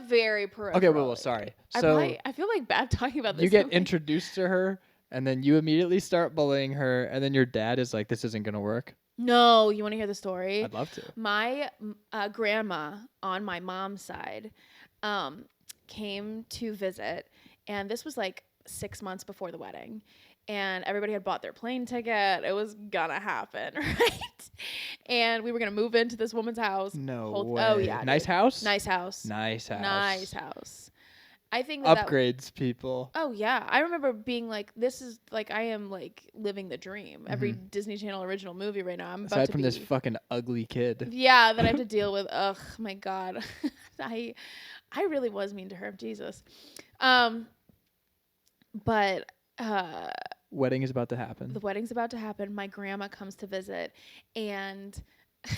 Very peripheral. Okay, well, sorry. So I feel like bad talking about this. You get introduced to her, and then you immediately start bullying her, and then your dad is like, this isn't going to work. No, you want to hear the story? I'd love to. My grandma on my mom's side came to visit, and this was like 6 months before the wedding, and everybody had bought their plane ticket. It was gonna happen, right? And we were gonna move into this woman's house. No way. Oh yeah. Nice house? Nice house. Nice house. Nice house. I think upgrades people. Oh yeah, I remember being like, "This is like I am like living the dream." Every Disney Channel original movie right now. I'm about aside from this fucking ugly kid. Yeah, that I have to deal with. Ugh, my God, I really was mean to her. Jesus, but wedding is about to happen. The wedding's about to happen. My grandma comes to visit, and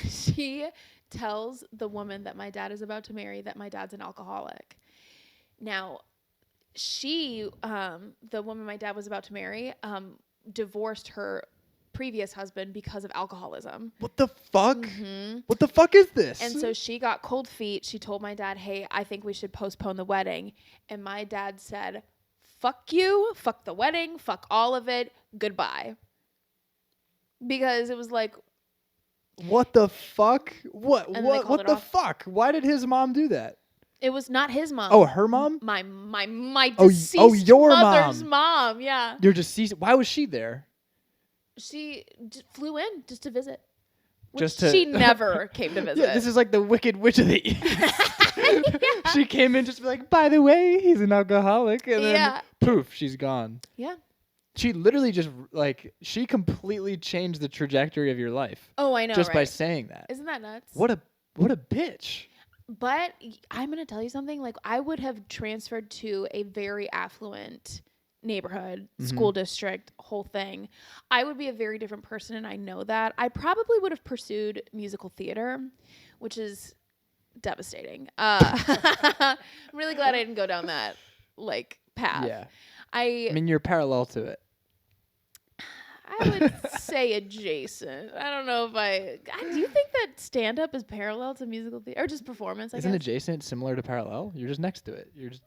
she tells the woman that my dad is about to marry that my dad's an alcoholic. Now, she, the woman my dad was about to marry, divorced her previous husband because of alcoholism. What the fuck? What the fuck is this? And so she got cold feet. She told my dad, hey, I think we should postpone the wedding. And my dad said, fuck you, fuck the wedding, fuck all of it, goodbye. Because it was like... What the fuck? What the fuck? Why did his mom do that? It was not his mom. Oh, her mom? My deceased your mother's mom. Yeah. Your deceased. Why was she there? She flew in just to visit. She never came to visit. Yeah, this is like the Wicked Witch of the East. Yeah. She came in just to be like, by the way, he's an alcoholic, and then poof, she's gone. Yeah. She literally just she completely changed the trajectory of your life. Oh, I know. Just by saying that. Isn't that nuts? What a bitch. But I'm going to tell you something. Like, I would have transferred to a very affluent neighborhood, school district, whole thing. I would be a very different person, and I know that. I probably would have pursued musical theater, which is devastating. I'm really glad I didn't go down that, path. Yeah. I mean, you're parallel to it. I would say adjacent. I don't know if do you think that stand-up is parallel to musical theater or just performance? Isn't adjacent similar to parallel? You're just next to it. You're just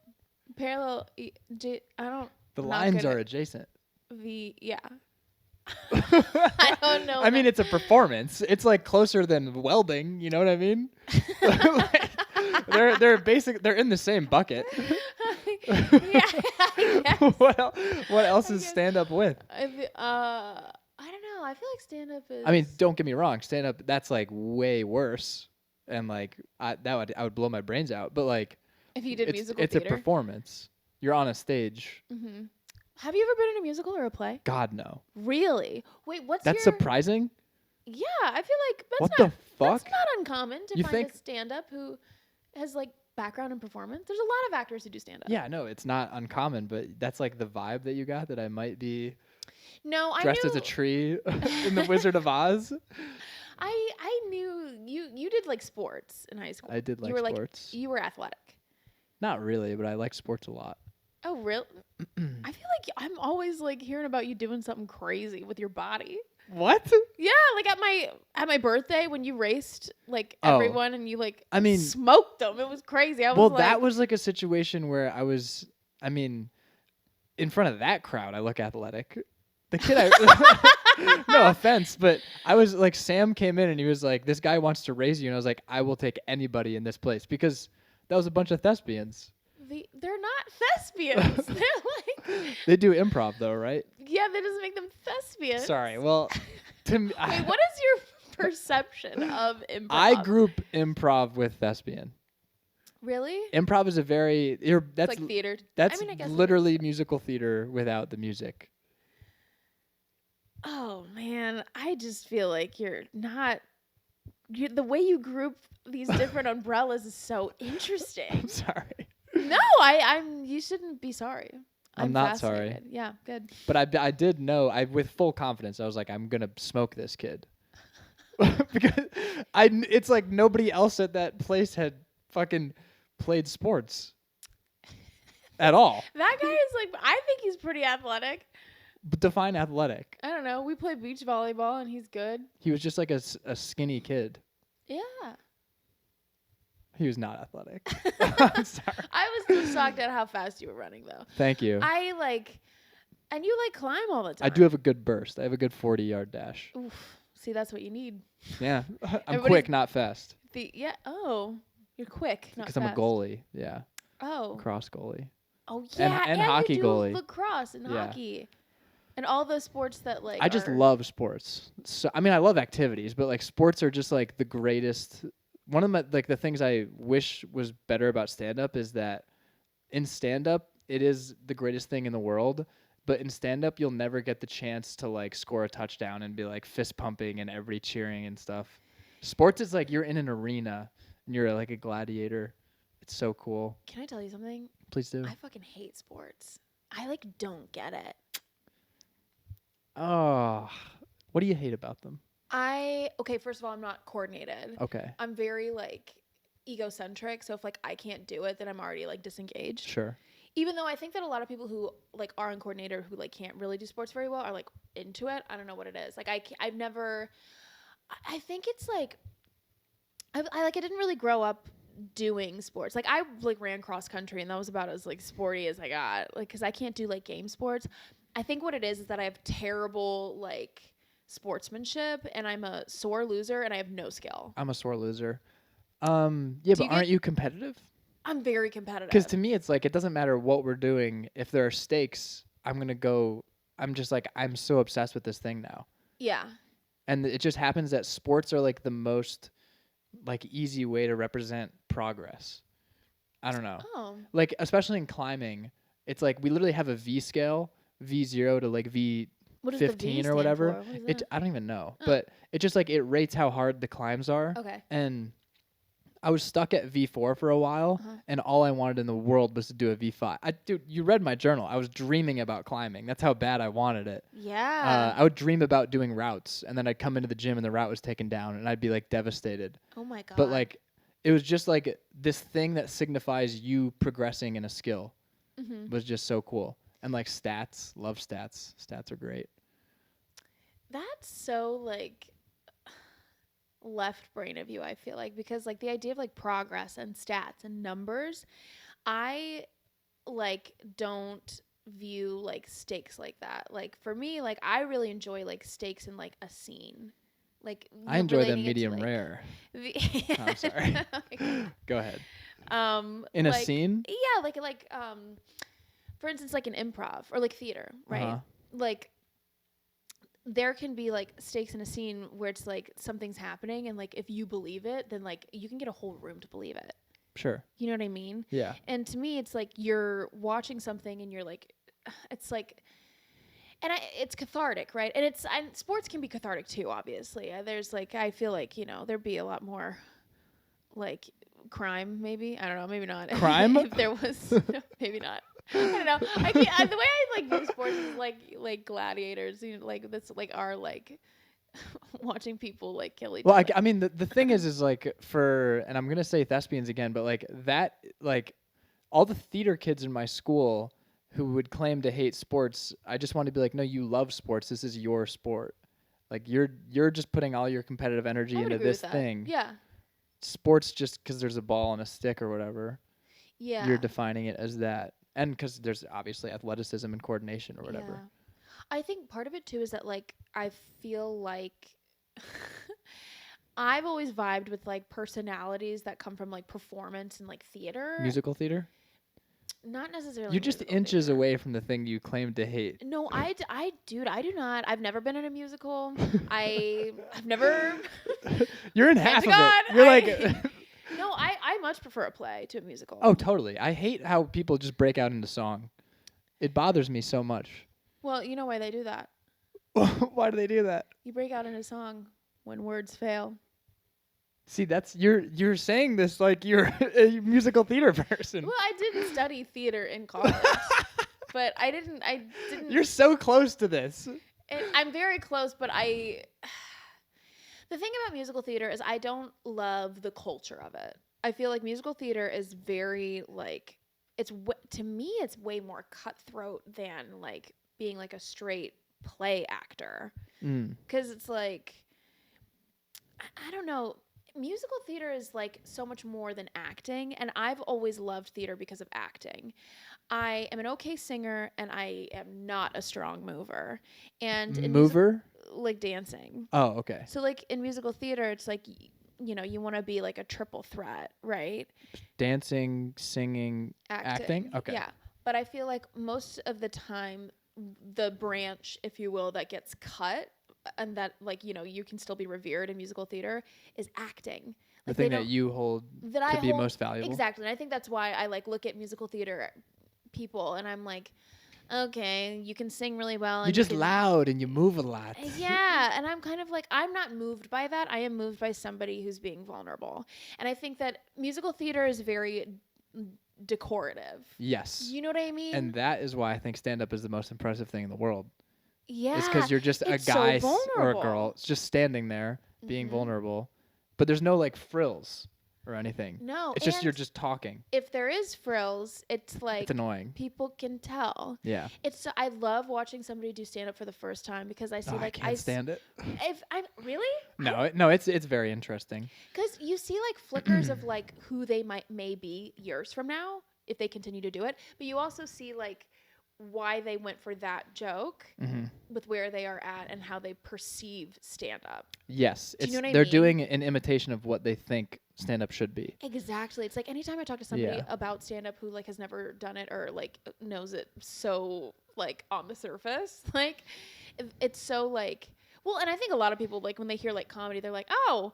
parallel. I don't. The lines are adjacent. Yeah. I don't know. I mean, it's a performance. It's like closer than welding. You know what I mean? Like, they're in the same bucket. Yeah, I guess. What else I is guess. stand up with? I don't know. I feel like stand up is. I mean, don't get me wrong. Stand up, that's like way worse, and like I would blow my brains out. But like, if you did musical it's theater. a performance. You're on a stage. Mm-hmm. Have you ever been in a musical or a play? God no. Really? Wait, That's surprising. Yeah, I feel like What the fuck? That's not uncommon to You find think- a stand-up who has like background in performance. There's a lot of actors who do stand-up. Yeah, no, it's not uncommon, but that's like the vibe that you got, that I might be No, dressed as a tree in the Wizard of Oz. I knew you did like sports in high school. I did like you were sports. Like, you were athletic. Not really, but I like sports a lot. Oh, really? I feel like I'm always like hearing about you doing something crazy with your body. What? Yeah, like at my birthday when you raced like Oh. everyone and you like I mean, smoked them. It was crazy. I was well, like, that was like a situation where I mean, in front of that crowd, I look athletic. The kid, no offense, but I was like, Sam came in and he was like, this guy wants to raise you. And I was like, I will take anybody in this place, because that was a bunch of thespians. they're not thespians. They're like, They do improv though, right? yeah, that doesn't make them thespians. Sorry. Well, to me, Wait, what is your perception of improv? I group improv with thespian. Really? Improv is that's It's like theater. That's I mean, I guess it literally is. musical theater without the music. Oh man, I just feel like the way you group these different umbrellas is so interesting. I'm sorry. No, you shouldn't be sorry. I'm not sorry. fascinated. Yeah, good. But I did know, with full confidence, I was like, I'm gonna smoke this kid. Because it's like nobody else at that place had fucking played sports at all. That guy is like, I think he's pretty athletic. But define athletic. I don't know. We play beach volleyball and he's good. He was just like a skinny kid. Yeah. He was not athletic. I'm sorry. I was just shocked at how fast you were running though. Thank you. And you like climb all the time. I do have a good burst. I have a good 40-yard dash. Oof. See, that's what you need. Yeah. I'm Everybody's- quick, not fast. Oh, you're quick, not Because I'm a fast. goalie. Yeah. Oh. Cross goalie. Oh yeah, and hockey you do goalie. lacrosse and Yeah. hockey, and all those sports that like. I just are- love sports. So I mean, I love activities, but like sports are just like the greatest. One of my the things I wish was better about stand up is that in stand up it is the greatest thing in the world, but in stand up you'll never get the chance to like score a touchdown and be like fist pumping and everybody cheering and stuff. Sports is like you're in an arena and you're like a gladiator. It's so cool. Can I tell you something? Please do. I fucking hate sports. I like don't get it. Oh, what do you hate about them? Okay, first of all, I'm not coordinated. Okay, I'm very like egocentric, so if like I can't do it, then I'm already like disengaged. sure. Even though I think that a lot of people who like are uncoordinated who like can't really do sports very well are like into it. I don't know what it is. Like I've never. I think it's like I didn't really grow up doing sports. Like I like ran cross country and that was about as like sporty as I got. Like because I can't do like game sports. I think what it is that I have terrible like sportsmanship and I'm a sore loser and I have no skill. I'm a sore loser. Yeah, Do but you aren't you competitive? I'm very competitive. Because to me, it's like it doesn't matter what we're doing. If there are stakes, I'm just like I'm so obsessed with this thing now, yeah. and it just happens that sports are like the most like easy way to represent progress. I don't know. Oh. Like especially in climbing, it's like we literally have a V scale, V0 to like What does the V V15 or stand whatever. for? What is It that? I don't even know, Oh. but it just like it rates how hard the climbs are. Okay. And I was stuck at V4 for a while, Uh-huh. and all I wanted in the world was to do a V5. Dude, you read my journal. I was dreaming about climbing. That's how bad I wanted it. Yeah. I would dream about doing routes, and then I'd come into the gym and the route was taken down, and I'd be like devastated. Oh my god. But like, it was just like this thing that signifies you progressing in a skill Mhm. was just so cool. And like stats, love stats. Stats are great. That's so like left brain of you, I feel like, because like the idea of like progress and stats and numbers, I like don't view like stakes like that. Like for me, like I really enjoy like stakes in like a scene. Like I enjoy them relating it to, medium like, rare. the Oh, I'm sorry. Go ahead. In a like, scene? yeah, like for instance, like an improv or like theater, right? Uh-huh. Like there can be like stakes in a scene where it's like something's happening, and like if you believe it, then like you can get a whole room to believe it. Sure. You know what I mean? Yeah. And to me, it's like you're watching something and you're like, it's like, and it's cathartic, right? And sports can be cathartic too, obviously. There's like, I feel like, there'd be a lot more like crime, maybe. I don't know, maybe not. Crime? If there was, maybe not. I don't know. I can't, the way I like view sports is like gladiators, like that's like our like watching people like kill each Well, other. I mean, the thing is like and I'm going to say thespians again, but like that, like all the theater kids in my school who would claim to hate sports, I just want to be like, no, you love sports. This is your sport. Like you're just putting all your competitive energy I would into agree this with that. thing. Yeah. Sports, just because there's a ball and a stick or whatever, Yeah. you're defining it as that. And because there's obviously athleticism and coordination or whatever. Yeah. I think part of it too is that like I feel like I've always vibed with like personalities that come from like performance and like theater. Musical theater? Not necessarily. You're just musical inches theater. away from the thing you claim to hate. No, dude, I do not. I've never been in a musical. I've never. You're in half of it. You're like. No, I much prefer a play to a musical. Oh, totally. I hate how people just break out into song. It bothers me so much. Well, you know why they do that? Why do they do that? You break out into song when words fail. See, that's you're saying this like you're a musical theater person. Well, I didn't study theater in college, but I didn't. You're so close to this. I'm very close, but the thing about musical theater is I don't love the culture of it. I feel like musical theater is very like to me it's way more cutthroat than like being like a straight play actor. Because it's like I don't know. Musical theater is like so much more than acting, and I've always loved theater because of acting. I am an okay singer, and I am not a strong mover. And mover, like dancing. Oh, okay. So like in musical theater, it's like you want to be like a triple threat, right? Dancing, singing, acting. Okay. Yeah, but I feel like most of the time, the branch, if you will, that gets cut and that like you can still be revered in musical theater is acting. The thing that you hold to be most valuable. Exactly. And I think that's why I like look at musical theater people and I'm like, okay, you can sing really well. You're just loud and you move a lot. Yeah. And I'm kind of like, I'm not moved by that. I am moved by somebody who's being vulnerable. And I think that musical theater is very decorative. Yes. You know what I mean? And that is why I think stand-up is the most impressive thing in the world. Yeah. It's because you're just a guy or a girl. It's just standing there being vulnerable. But there's no like frills or anything. No. It's just you're just talking. If there is frills, it's like it's annoying. People can tell. Yeah. I love watching somebody do stand up for the first time because I see like I can't stand it. If I'm really? No, it's very interesting. Cuz you see like flickers of like who they may be years from now if they continue to do it, but you also see like why they went for that joke with where they are at and how they perceive stand-up. Yes. Do you know what I they're mean? doing an imitation of what they think stand-up should be. Exactly. It's like anytime I talk to somebody about stand-up who like has never done it or like knows it so like on the surface, like it's so like, well, and I think a lot of people like when they hear like comedy, they're like, oh,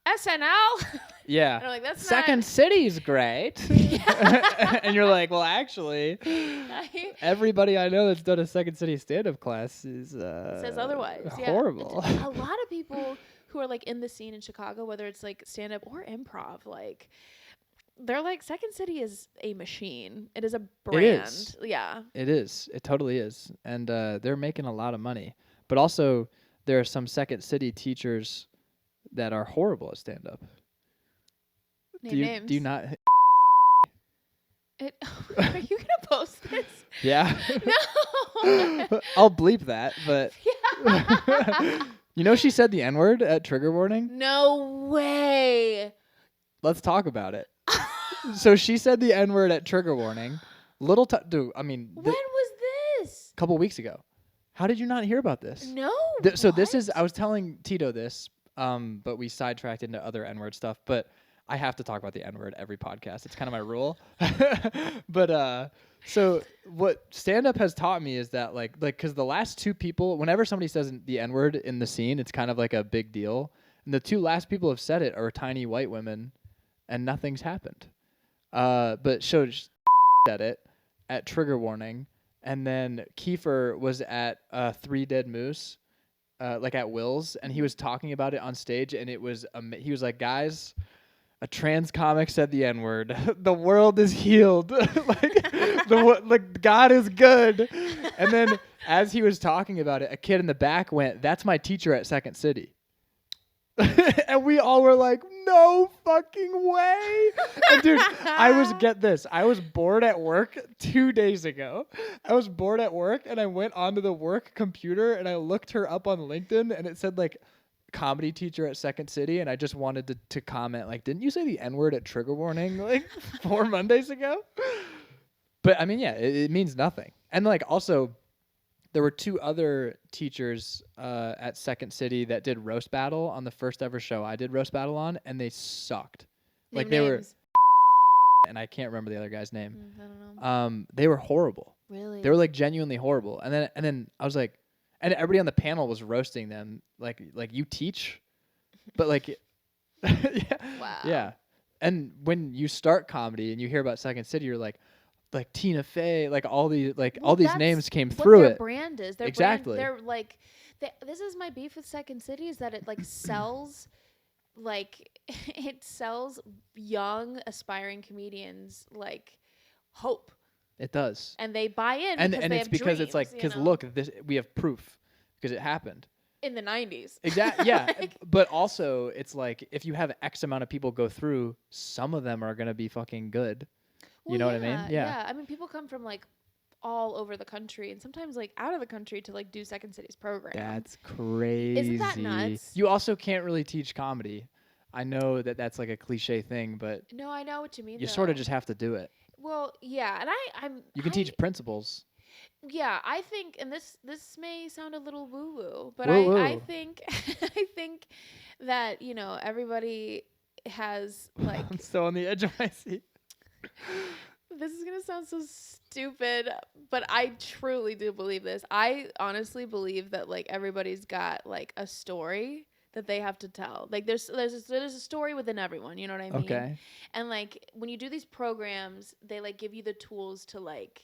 SNL. Yeah. And I'm like, that's Second City's great. And you're like, well, actually, everybody I know that's done a Second City stand-up class is says otherwise. Horrible. Yeah. A lot of people who are like in the scene in Chicago, whether it's like stand-up or improv, like they're like Second City is a machine. It is a brand. It is. Yeah. It is. It totally is. And they're making a lot of money. But also, there are some Second City teachers that are horrible at stand-up. Name names. Do you not? Are you gonna post this? Yeah. No. I'll bleep that, but you know she said the N-word at Trigger Warning? No way. Let's talk about it. So she said the N-word at Trigger Warning. Dude, I mean, when was couple weeks ago. How did you not hear about this? No. So this is, I was telling Tito this, but we sidetracked into other N-word stuff. But I have to talk about the N-word every podcast. It's kind of my rule. But so what stand-up has taught me is that like because the last two people, whenever somebody says the N-word in the scene, it's kind of like a big deal. And the two last people who have said it are tiny white women, and nothing's happened. But showed at it at Trigger Warning. And then Kiefer was at Three Dead Moose, like at Will's, and he was talking about it on stage, and it was he was like, guys, a trans comic said the N-word. The world is healed. like God is good. And then as he was talking about it, a kid in the back went, "That's my teacher at Second City." And we all were like, no fucking way. And dude, I was bored at work 2 days ago. I was bored at work and I went onto the work computer and I looked her up on LinkedIn and it said like comedy teacher at Second City. And I just wanted to comment like, didn't you say the N-word at Trigger Warning like 4 Mondays ago? But I mean, yeah, it means nothing. And like also, there were two other teachers at Second City that did roast battle on the first ever show I did roast battle on, and they sucked. Like they were, and I can't remember the other guy's name. I don't know. They were horrible. Really? They were like genuinely horrible. And then I was like, and everybody on the panel was roasting them, like you teach, but like, yeah, Wow. yeah. And when you start comedy and you hear about Second City, you're like Tina Fey, like all these names came through their it. Brand is their exactly. Brand, they're like, this is my beef with Second City is that it like sells, like it sells young aspiring comedians like hope. It does, and they buy in, and they it's have because dreams, it's like because look, we have proof because it happened in the 90s. Exactly. Yeah, but also it's like if you have X amount of people go through, some of them are gonna be fucking good. Well, you know what I mean? Yeah. I mean, people come from like all over the country and sometimes like out of the country to like do Second City's program. That's crazy. Isn't that nuts? You also can't really teach comedy. I know that that's like a cliche thing, but no, I know what you mean. You sort of just have to do it. Well, yeah, and You can teach principles. Yeah, I think, and this may sound a little woo woo, but woo-woo. I think I think that everybody has like. I'm still on the edge of my seat. This is going to sound so stupid, but I truly do believe this. I honestly believe that like everybody's got like a story that they have to tell. Like there's a story within everyone, you know what I mean? Okay. And like when you do these programs, they like give you the tools to like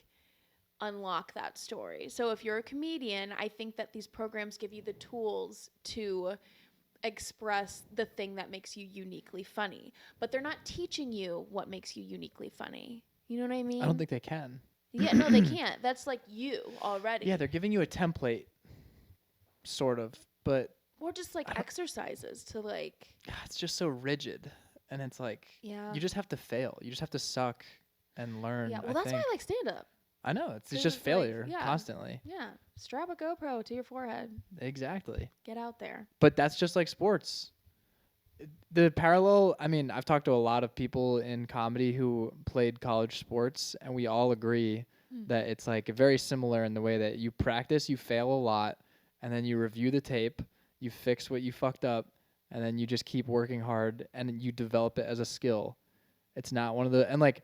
unlock that story. So if you're a comedian, I think that these programs give you the tools to express the thing that makes you uniquely funny, but they're not teaching you what makes you uniquely funny. You know what I mean? I don't think they can. Yeah, no, they can't. That's like you already. Yeah, they're giving you a template, sort of, but or just like exercises to like. It's just so rigid, and it's like you just have to fail. You just have to suck and learn. Yeah, well, that's why I like stand up. I know it's just failure constantly. Yeah, strap a GoPro to your forehead. Exactly. Get out there. But that's just like sports. The parallel, I mean, I've talked to a lot of people in comedy who played college sports, and we all agree that it's like very similar in the way that you practice, you fail a lot, and then you review the tape, you fix what you fucked up, and then you just keep working hard, and you develop it as a skill. It's not one of the, and like,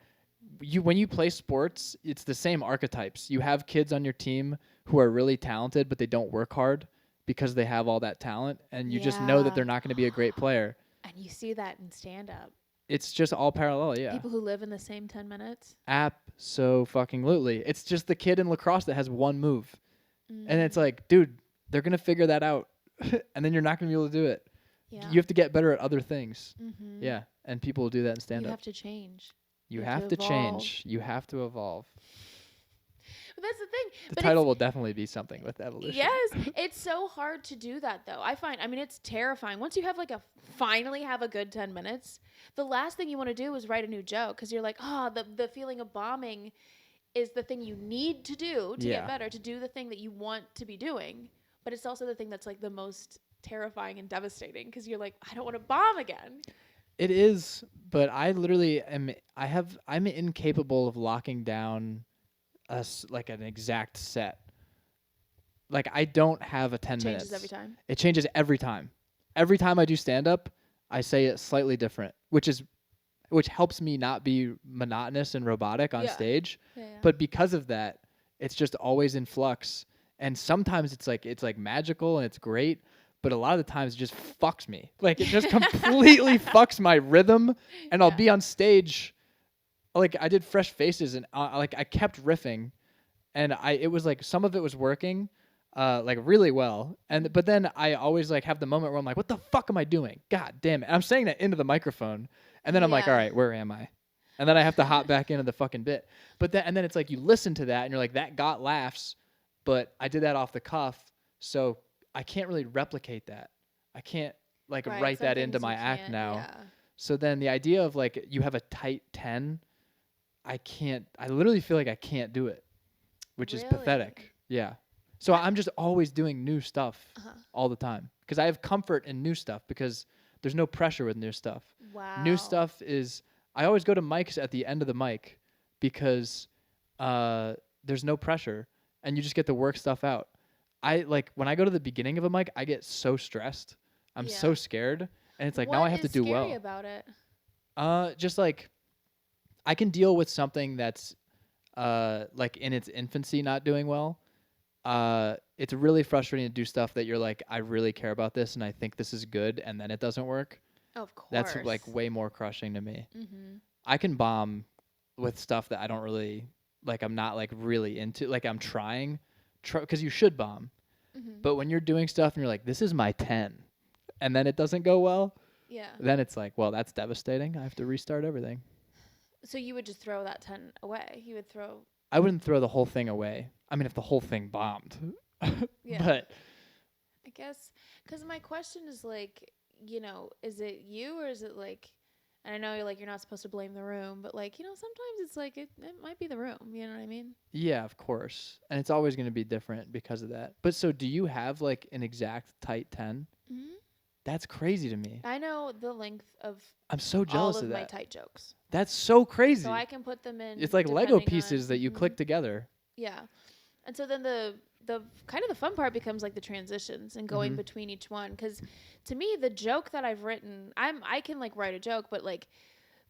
when you play sports, it's the same archetypes. You have kids on your team who are really talented, but they don't work hard because they have all that talent, and you just know that they're not going to be a great player. And you see that in stand-up. It's just all parallel, yeah. People who live in the same 10 minutes. Abso-fucking-lutely. It's just the kid in lacrosse that has one move. And it's like, dude, they're going to figure that out, and then you're not going to be able to do it. Yeah. You have to get better at other things. Mm-hmm. Yeah, and people will do that in stand-up. You have to change. You have to change. You have to evolve. But that's the thing. The title will definitely be something with evolution. Yes. It's so hard to do that, though. I mean, it's terrifying. Once you have finally have a good 10 minutes, the last thing you want to do is write a new joke because you're like, the feeling of bombing is the thing you need to do to get better, to do the thing that you want to be doing. But it's also the thing that's like the most terrifying and devastating because you're like, I don't want to bomb again. It is, but I literally I'm incapable of locking down an exact set. like I don't have a 10 minutes. Changes every time. It changes every time. Every time I do stand up, I say it slightly different, which helps me not be monotonous and robotic on stage. Yeah. But because of that, it's just always in flux. And sometimes it's like magical and it's great, but a lot of the times it just fucks me. Like it just completely fucks my rhythm, and I'll be on stage. Like I did Fresh Faces, and like I kept riffing, and it was like some of it was working, like really well, but then I always like have the moment where I'm like, what the fuck am I doing? God damn it! And I'm saying that into the microphone, and then I'm like, all right, where am I? And then I have to hop back into the fucking bit. But then it's like you listen to that and you're like, that got laughs, but I did that off the cuff, so I can't really replicate that. I can't like write that into my act now. Yeah. So then the idea of like you have a tight 10, I literally feel like I can't do it, which is pathetic. Yeah. So I'm just always doing new stuff all the time because I have comfort in new stuff because there's no pressure with new stuff. Wow. New stuff is, I always go to mics at the end of the mic because there's no pressure and you just get to work stuff out. When I go to the beginning of a mic, I get so stressed. I'm so scared. And it's like, now I have to do well. What is scary about it? Just like, I can deal with something that's like in its infancy not doing well. It's really frustrating to do stuff that you're like, I really care about this and I think this is good, and then it doesn't work. Of course. That's like way more crushing to me. Mm-hmm. I can bomb with stuff that I don't really like. I'm not like really into. Like I'm trying, because you should bomb. Mm-hmm. But when you're doing stuff and you're like, this is my 10, and then it doesn't go well. Yeah. Then it's like, well, that's devastating. I have to restart everything. So you would just throw that 10 away. You would throw. I wouldn't throw the whole thing away. I mean, if the whole thing bombed. Yeah. But I guess, because my question is like, is it you or is it like, and I know you're not supposed to blame the room, but like, sometimes it's like, it might be the room. You know what I mean? Yeah, of course. And it's always going to be different because of that. But so do you have like an exact tight 10? Mm-hmm. That's crazy to me. I know the length of I'm so jealous all of of that. my tight jokes. That's so crazy. So I can put them in. It's like Lego pieces that you click together. Yeah. And so then the kind of the fun part becomes like the transitions and going between each one. Because to me, the joke that I've written, I can like write a joke, but like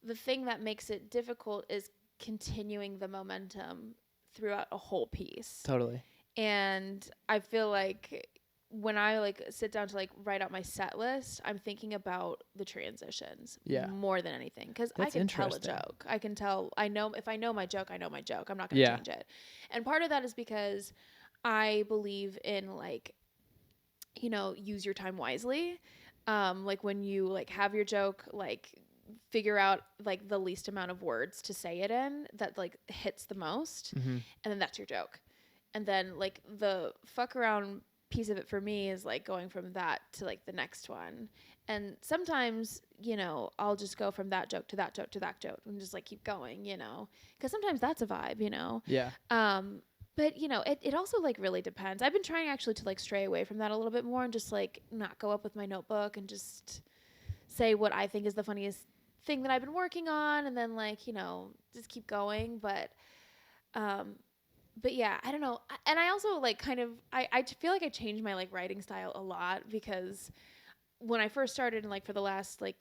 the thing that makes it difficult is continuing the momentum throughout a whole piece. Totally. And I feel like when I like sit down to like write out my set list, I'm thinking about the transitions more than anything, because I can tell a joke. I know if I know my joke, I know my joke. I'm not going to change it. And part of that is because I believe in like, use your time wisely. Like when you like have your joke, like figure out like the least amount of words to say it in that like hits the most, and then that's your joke. And then like the fuck around piece of it for me is like going from that to like the next one. And sometimes, I'll just go from that joke to that joke to that joke and just like keep going, because sometimes that's a vibe, Yeah. But it also like really depends. I've been trying actually to like stray away from that a little bit more and just like not go up with my notebook and just say what I think is the funniest thing that I've been working on, and then like, just keep going. But yeah, I don't know. And I also like kind of, I feel like I changed my like writing style a lot, because when I first started and like for the last like,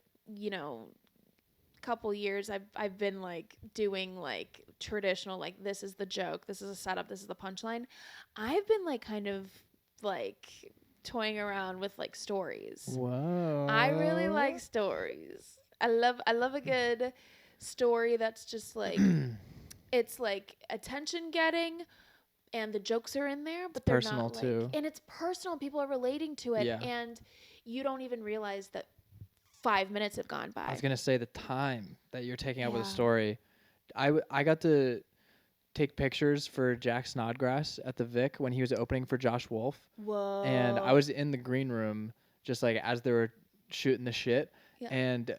couple years, I've been like doing like traditional, like this is the joke, this is a setup, this is the punchline. I've been like kind of like toying around with like stories. Whoa. I really like stories. I love a good story that's just like it's like attention getting, and the jokes are in there, but they're personal not like, too. and it's personal. People are relating to it, and you don't even realize that 5 minutes have gone by. I was gonna say the time that you're taking up with a story. I got to take pictures for Jack Snodgrass at the Vic when he was opening for Josh Wolf. Whoa! And I was in the green room just like as they were shooting the shit. Yeah. And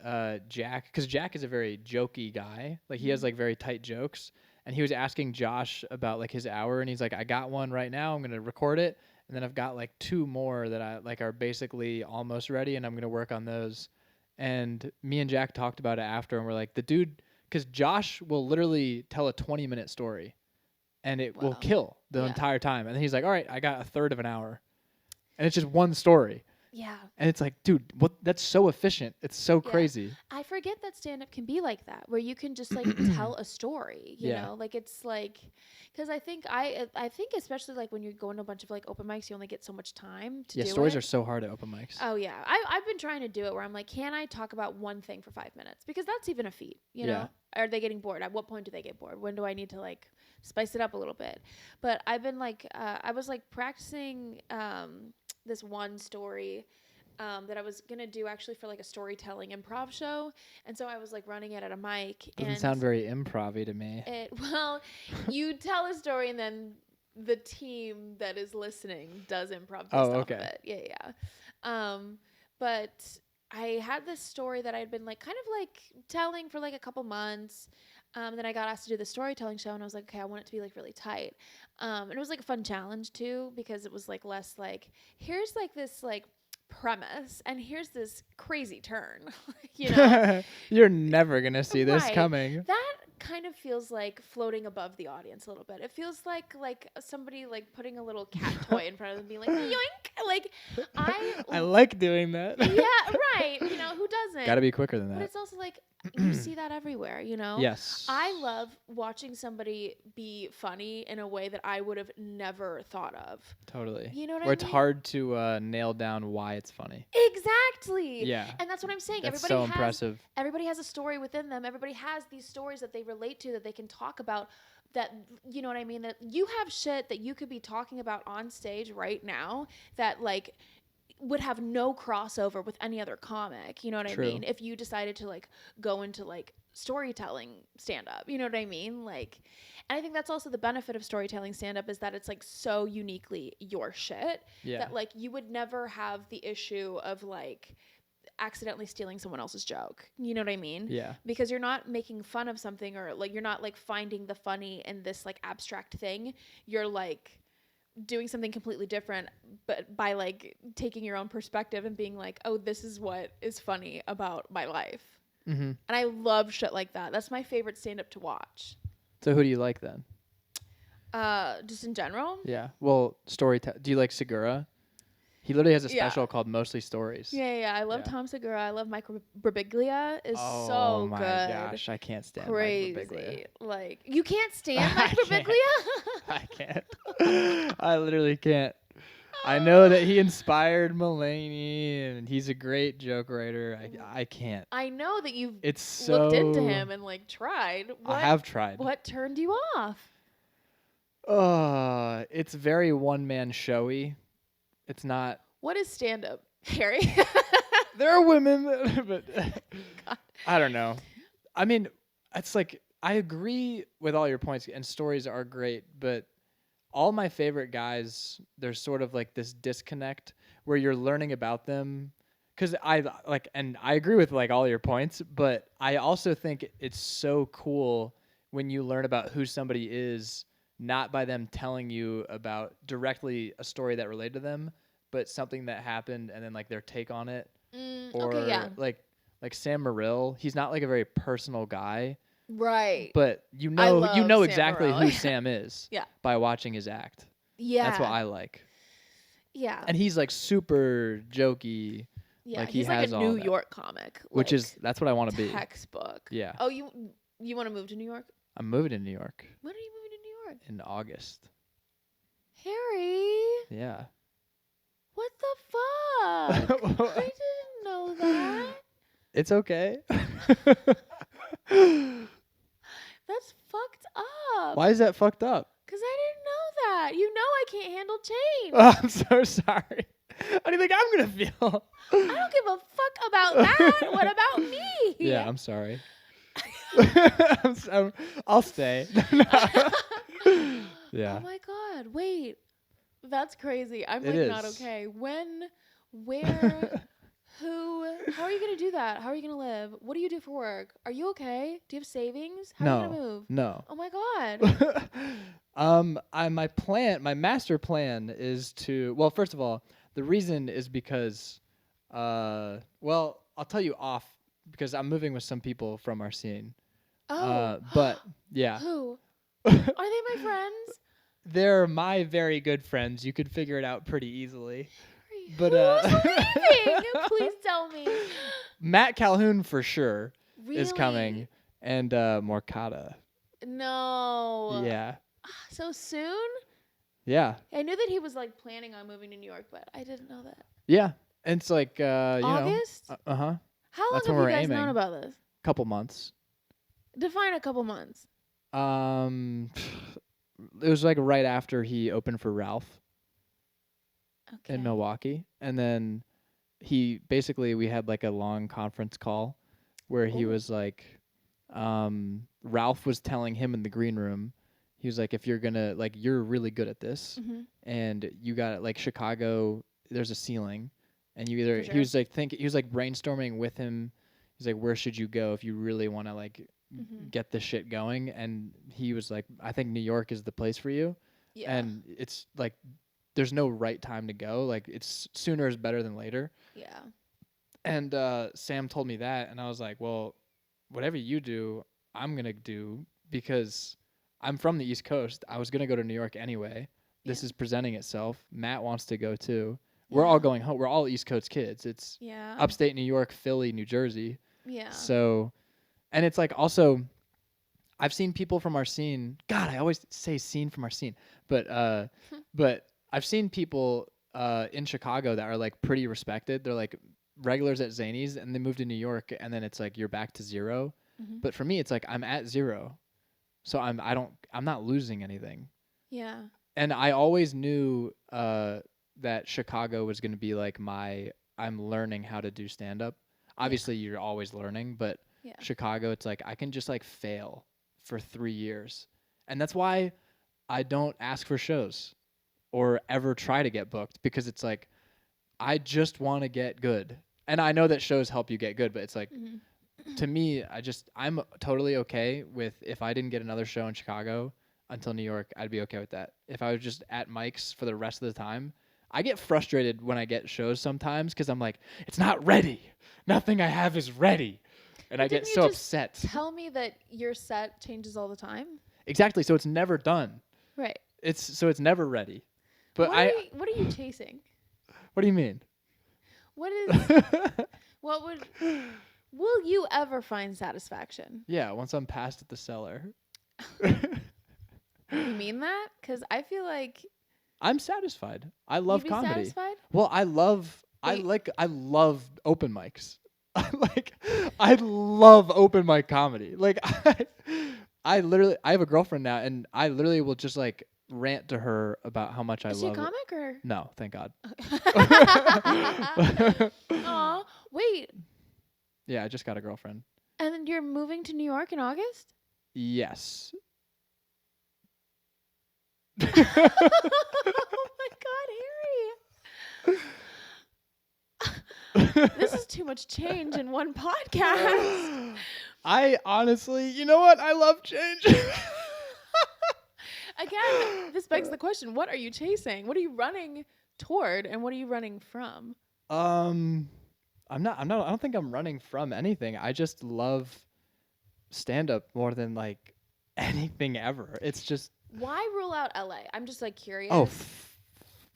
Jack, because Jack is a very jokey guy, like he has like very tight jokes, and he was asking Josh about like his hour, and he's like, I got one right now, I'm gonna record it, and then I've got like 2 more that I like are basically almost ready, and I'm gonna work on those. And me and Jack talked about it after, and we're like, the dude, because Josh will literally tell a 20-minute story, and it will Wow. kill the Yeah. entire time. And then he's like, all right, I got a third of an hour. And it's just one story. Yeah. And it's like, dude, what? That's so efficient. It's so Yeah. crazy. I forget that stand up can be like that, where you can just like tell a story, you Yeah. know, like it's like, because I think especially like when you're going to a bunch of like open mics, you only get so much time to Yeah, do stories it. are so hard at open mics. Oh yeah, I've been trying to do it where I'm like, can I talk about one thing for 5 minutes? Because that's even a feat, you Yeah. know. Are they getting bored? At what point do they get bored? When do I need to like spice it up a little bit? But I've been like, I was like practicing this one story. That I was gonna do actually for like a storytelling improv show, and so I was like running it at a mic. Doesn't and sound very improv-y to me. well, you tell a story and then the team that is listening does improv based off of it. Yeah. But I had this story that I'd been like kind of like telling for like a couple months. Then I got asked to do the storytelling show, and I was like, okay, I want it to be like really tight. And it was like a fun challenge too, because it was like less like, here's like this like premise and here's this crazy turn. You know. You're never gonna see this Right. coming. That kind of feels like floating above the audience a little bit. It feels like somebody like putting a little cat toy in front of them, being like yoink. Like I like doing that. yeah, right. You know, who doesn't? Gotta be quicker than But that. it's also like you see that everywhere, you know? Yes. I love watching somebody be funny in a way that I would have never thought of. Totally. You know what I Where it's mean? hard to nail down why it's funny. Exactly. Yeah. And that's what I'm saying. That's Everybody so has impressive. Everybody has a story within them. Everybody has these stories that they relate to, that they can talk about, that, you know what I mean? That you have shit that you could be talking about on stage right now that like would have no crossover with any other comic. You know what True. I mean? If you decided to like go into like storytelling stand up, you know what I mean? Like, and I think that's also the benefit of storytelling stand up, is that it's like so uniquely your shit that like you would never have the issue of like accidentally stealing someone else's joke. You know what I mean? Yeah. Because you're not making fun of something, or like you're not like finding the funny in this like abstract thing. You're like doing something completely different, but by like taking your own perspective and being like, oh, this is what is funny about my life. Mm-hmm. And I love shit like that. That's my favorite stand-up to watch. So who do you like then? Just in general? Yeah. Well, do you like Segura? He literally has a Yeah. special called Mostly Stories. Yeah. I love Tom Segura. I love Mike Birbiglia. Is Oh so my good. gosh, I can't stand Crazy. Mike Birbiglia. Like, you can't stand I Mike can't. Birbiglia? I can't. I literally can't. I know that he inspired Mulaney, and he's a great joke writer. I can't. I know that you've It's so. looked into him and like tried. I have tried. What turned you off? It's very one-man showy. It's not. What is stand-up, Harry? There are women, but I don't know. I mean, it's like I agree with all your points, and stories are great, but all my favorite guys, there's sort of like this disconnect where you're learning about them. Because I agree with like all your points, but I also think it's so cool when you learn about who somebody is, not by them telling you about directly a story that related to them, but something that happened and then like their take on it. Or okay, yeah. like Sam Morrill, he's not like a very personal guy, Right. but you know Sam exactly Morrill. who Sam is Yeah. by watching his act. Yeah. That's what I like. Yeah. And he's like super jokey. Yeah. Like, he He's like has a all New that. York comic. Which like, is that's what I want to be. textbook. Yeah. Oh, you want to move to New York? I'm moving to New York When are you moving to New York? in August. Harry, Yeah. what the fuck? I didn't know that. It's okay. That's fucked up. Why is that fucked up? Because I didn't know that. You know I can't handle change. Oh, I'm so sorry. How do you think I'm gonna feel? I don't give a fuck about that. What about me? Yeah, I'm sorry. I'll stay. Yeah. Oh my god. Wait. That's crazy. I'm It like not is. okay. When, where, who, how are you going to do that? How are you going to live? What do you do for work? Are you okay? Do you have savings? How are you going to move? No. Oh my god. My master plan is to, well, first of all, the reason is because, I'll tell you off because I'm moving with some people from our scene. Oh. But yeah, Who? Are they my friends? They're my very good friends. You could figure it out pretty easily. But Who's leaving? Please tell me. Matt Calhoun for sure Really? is coming, and Morcata. No. Yeah. So soon? Yeah. I knew that he was like planning on moving to New York, but I didn't know that. Yeah. And it's like August? Uh-huh. How long That's have when you we're guys aiming. known about this? Couple months. Define a couple months. It was like right after he opened for Ralph Okay. in Milwaukee, and then we had like a long conference call where he was like, Ralph was telling him in the green room, he was like, if you're gonna like, you're really good at this, and you got like Chicago, there's a ceiling, and you either For he was like he was like brainstorming with him. He's like, where should you go if you really want to like get this shit going? And he was like, I think New York is the place for you. Yeah. And it's like, there's no right time to go. Like, it's sooner is better than later. Yeah. And Sam told me that, and I was like, well, whatever you do, I'm gonna do, because I'm from the East Coast. I was gonna go to New York anyway. This is presenting itself. Matt wants to go too. We're all going home. We're all East Coast kids. It's upstate New York, Philly, New Jersey. Yeah. So, and it's like also, I've seen people from our scene. God, I always say scene from our scene, but I've seen people in Chicago that are like pretty respected. They're like regulars at Zany's, and they move to New York, and then it's like you're back to zero. But for me, it's like I'm at zero, so I'm not losing anything. Yeah. And I always knew that Chicago was going to be like I'm learning how to do stand up. Obviously, you're always learning, but Chicago, it's like I can just like fail for 3 years. And that's why I don't ask for shows or ever try to get booked, because it's like I just want to get good. And I know that shows help you get good, but it's like to me, I'm totally okay with if I didn't get another show in Chicago until New York, I'd be okay with that. If I was just at Mike's for the rest of the time, I get frustrated when I get shows sometimes because I'm like, it's not ready. Nothing I have is ready. And I get so upset. Tell me that your set changes all the time. Exactly. So it's never done. Right. It's never ready. But what are you chasing? What do you mean? Will you ever find satisfaction? Yeah, once I'm past at the cellar. You mean that? Because I feel like I'm satisfied. I love comedy. Satisfied? Well, I love open mics. I love open mic comedy. Like I have a girlfriend now, and I literally will just like rant to her about how much I love it. Is she a comic or? No, thank God. Aw, wait. Yeah, I just got a girlfriend. And then you're moving to New York in August? Yes. Oh my God, Harry. This is too much change in one podcast. I honestly, you know what? I love change. Again, this begs the question, what are you chasing? What are you running toward, and what are you running from? I don't think I'm running from anything. I just love stand up more than like anything ever. It's just, why rule out LA? I'm just like curious. oh,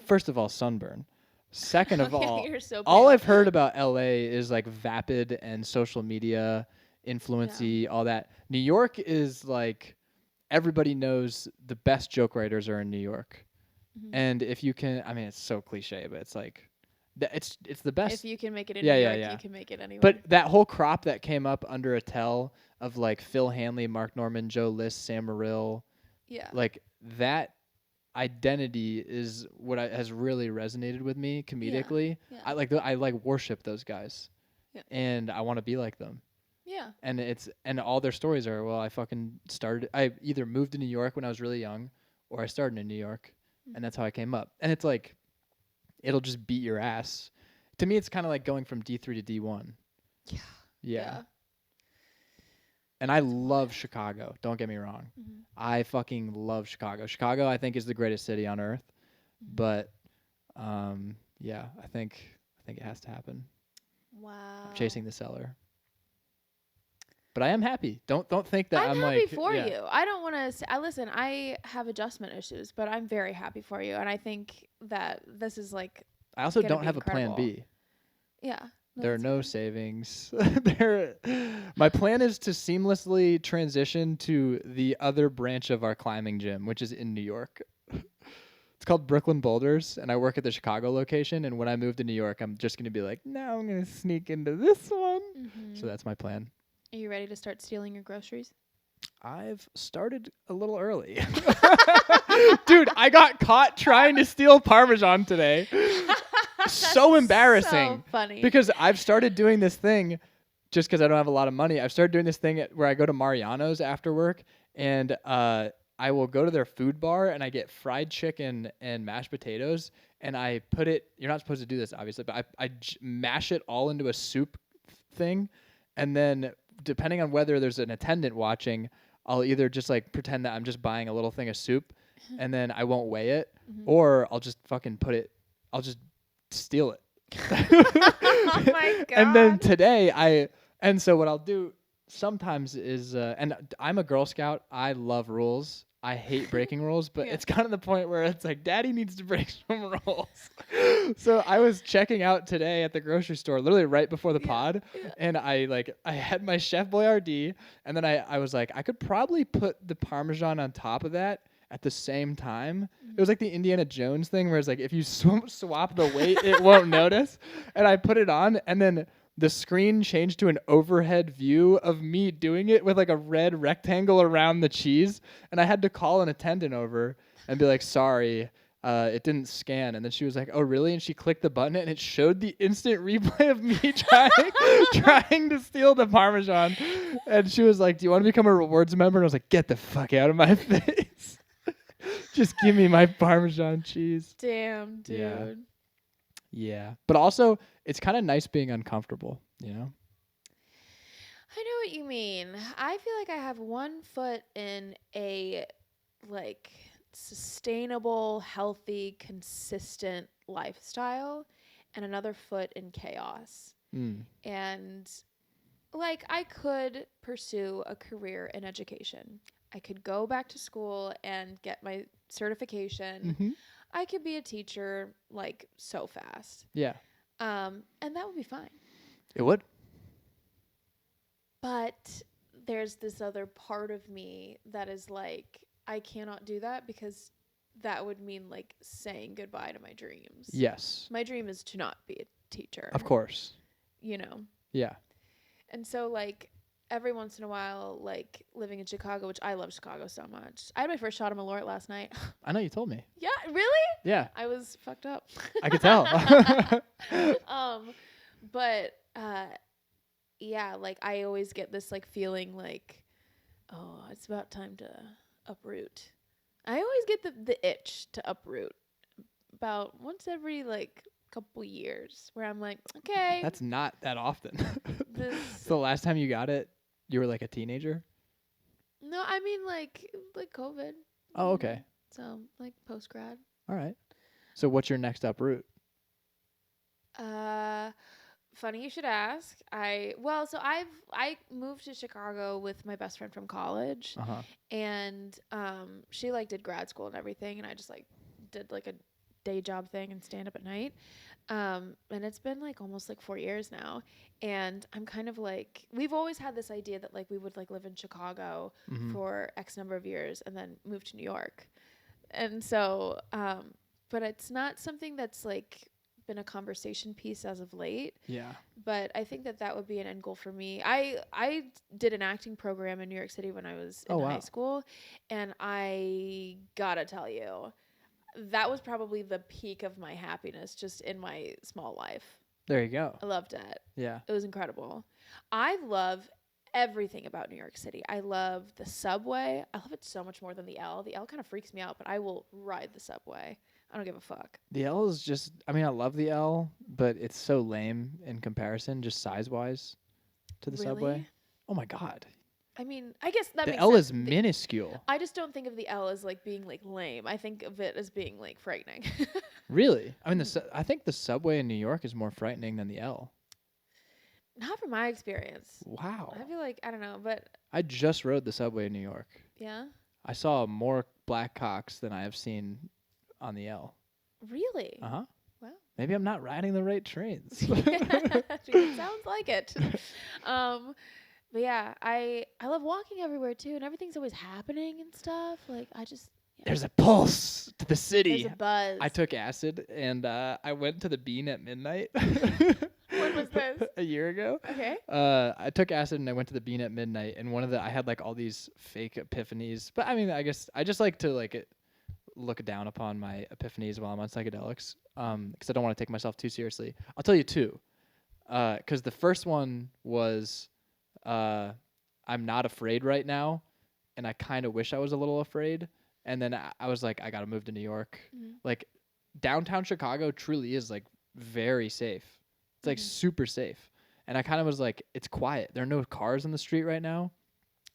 first of all, sunburn. Second of all, you're so all pale. I've heard about LA is like vapid and social media influency, all that. New York is like, everybody knows the best joke writers are in New York. And if you can, I mean, it's so cliche, but it's like, it's the best. If you can make it in New York, you can make it anywhere. But that whole crop that came up under Attell of like Phil Hanley, Mark Norman, Joe List, Sam Morrill, like that identity is what has really resonated with me comedically. I like worship those guys, and I want to be like them. Yeah. And all their stories are, well, I either moved to New York when I was really young, or I started in New York, and that's how I came up. And it's like, it'll just beat your ass. To me, it's kind of like going from D3 to D1. Yeah. And I love Chicago. Don't get me wrong. I fucking love Chicago. Chicago, I think, is the greatest city on earth. But, yeah, I think it has to happen. Wow. I'm chasing the cellar. But I am happy. Don't think that I'm happy like for you. I don't want to say, listen, I have adjustment issues, but I'm very happy for you. And I think that this is like, I also gonna don't be have a plan incredible. B. Yeah. There are that's no okay. savings. My plan is to seamlessly transition to the other branch of our climbing gym, which is in New York. It's called Brooklyn Boulders, and I work at the Chicago location. And when I move to New York, I'm just going to be like, now I'm going to sneak into this one. So that's my plan. Are you ready to start stealing your groceries? I've started a little early. Dude, I got caught trying to steal Parmesan today. So embarrassing. So funny. Because I've started doing this thing just because I don't have a lot of money. I've started doing this thing where I go to Mariano's after work, and I will go to their food bar and I get fried chicken and mashed potatoes, and I put it, you're not supposed to do this obviously, but I mash it all into a soup thing, and then depending on whether there's an attendant watching, I'll either just like pretend that I'm just buying a little thing of soup and then I won't weigh it, or I'll just fucking I'll just steal it. Oh my God. And then today so what I'll do sometimes is, and I'm a Girl Scout. I love rules. I hate breaking rules, but it's kind of the point where it's like, Daddy needs to break some rules. So I was checking out today at the grocery store, literally right before the pod, and I had my Chef Boyardee, and then I was like, I could probably put the Parmesan on top of that at the same time. It was like the Indiana Jones thing where it's like, if you swap the weight, it won't notice. And I put it on, and then the screen changed to an overhead view of me doing it with like a red rectangle around the cheese. And I had to call an attendant over and be like, sorry, it didn't scan. And then she was like, oh, really? And she clicked the button and it showed the instant replay of me trying to steal the Parmesan. And she was like, do you want to become a rewards member? And I was like, get the fuck out of my face. Just give me my Parmesan cheese. Damn, dude. Yeah. But also, it's kind of nice being uncomfortable, you know? I know what you mean. I feel like I have one foot in a like sustainable, healthy, consistent lifestyle and another foot in chaos. And like I could pursue a career in education. I could go back to school and get my certification. I could be a teacher like so fast. Yeah. And that would be fine. It would. But there's this other part of me that is like, I cannot do that because that would mean like saying goodbye to my dreams. Yes. My dream is to not be a teacher. Of course. You know? Yeah. And so like every once in a while, like living in Chicago, which I love Chicago so much. I had my first shot of Malort last night. I know you told me. Yeah, really? Yeah. I was fucked up. I could tell. But yeah, like I always get this like feeling like, oh, it's about time to uproot. I always get the itch to uproot about once every like couple years where I'm like, okay. That's not that often. This So the last time you got it, you were like a teenager? No, I mean like COVID. Oh, okay. So like post grad. All right. So what's your next uproot? Funny you should ask. I moved to Chicago with my best friend from college, and she like did grad school and everything, and I just like did like a day job thing and stand up at night. And it's been like almost like 4 years now, and I'm kind of like, we've always had this idea that like we would like live in Chicago for X number of years and then move to New York, and so but it's not something that's like been a conversation piece as of late. Yeah. But I think that would be an end goal for me. I did an acting program in New York City when I was in high school, and I gotta tell you, that was probably the peak of my happiness just in my small life. There you go. I loved it. Yeah. It was incredible. I love everything about New York City. I love the subway. I love it so much more than the L. The L kind of freaks me out, but I will ride the subway. I don't give a fuck. The L is just, I mean, I love the L, but it's so lame in comparison, just size-wise to the subway. Oh, my God. I mean, I guess that the makes L sense. is minuscule. I just don't think of the L as like being like lame. I think of it as being like frightening. Really? I mean, I think the subway in New York is more frightening than the L. Not from my experience. Wow. I feel like, I don't know, but I just rode the subway in New York. yeah. I saw more black cocks than I have seen on the L. Really? Uh-huh. Wow. Maybe I'm not riding the right trains. It sounds like it. But yeah, I love walking everywhere too, and everything's always happening and stuff. Like I just There's a pulse to the there's city. a buzz. I took acid and I went to the Bean at midnight. When was this? A year ago. Okay. I took acid and I went to the Bean at midnight, and I had like all these fake epiphanies. But I mean, I guess I just like to look down upon my epiphanies while I'm on psychedelics, because I don't want to take myself too seriously. I'll tell you two, because the first one was, I'm not afraid right now, and I kind of wish I was a little afraid. And then I was like, I gotta move to New York. Mm-hmm. Like downtown Chicago truly is like very safe. It's like super safe. And I kind of was like, it's quiet. There are no cars on the street right now.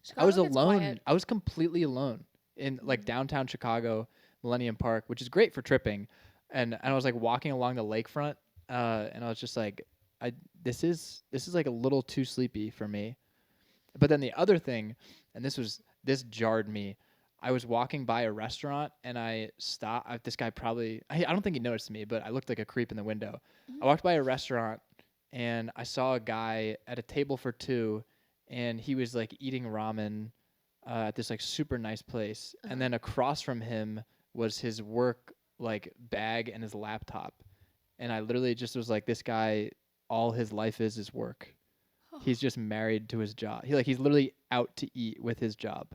Chicago I was gets alone. quiet. I was completely alone in like downtown Chicago, Millennium Park, which is great for tripping. And I was like walking along the lakefront, and I was just like, this is like a little too sleepy for me. But then the other thing, and this jarred me. I was walking by a restaurant and I stopped. This guy I don't think he noticed me, but I looked like a creep in the window. I walked by a restaurant and I saw a guy at a table for two, and he was like eating ramen at this like super nice place. And then across from him was his work like bag and his laptop. And I literally just was like, this guy, all his life is work. He's just married to his job. He's literally out to eat with his job.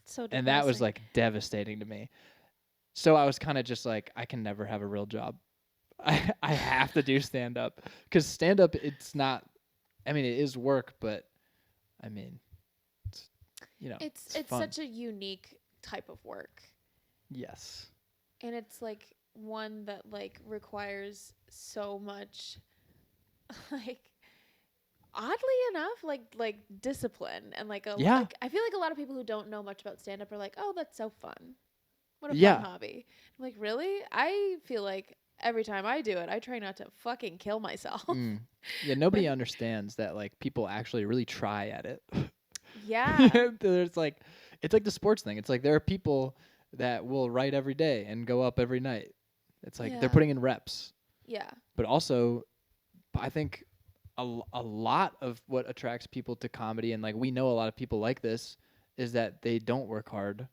So and that was like devastating to me. So I was kind of just like, I can never have a real job. I have to do stand up, because stand up, it's not, I mean, it is work, but I mean, it's fun. such a unique type of work. Yes. And it's like one that like requires so much like oddly enough like discipline and like like, I feel like a lot of people who don't know much about stand up are like, oh, that's so fun, what a fun hobby. I'm like, really? I feel like every time I do it, I try not to fucking kill myself. Yeah, nobody understands that like people actually really try at it. Yeah. There's like, it's like the sports thing. It's like there are people that will write every day and go up every night. It's like they're putting in reps. Yeah. But also, I think a lot of what attracts people to comedy, and like we know a lot of people like this, is that they don't work hard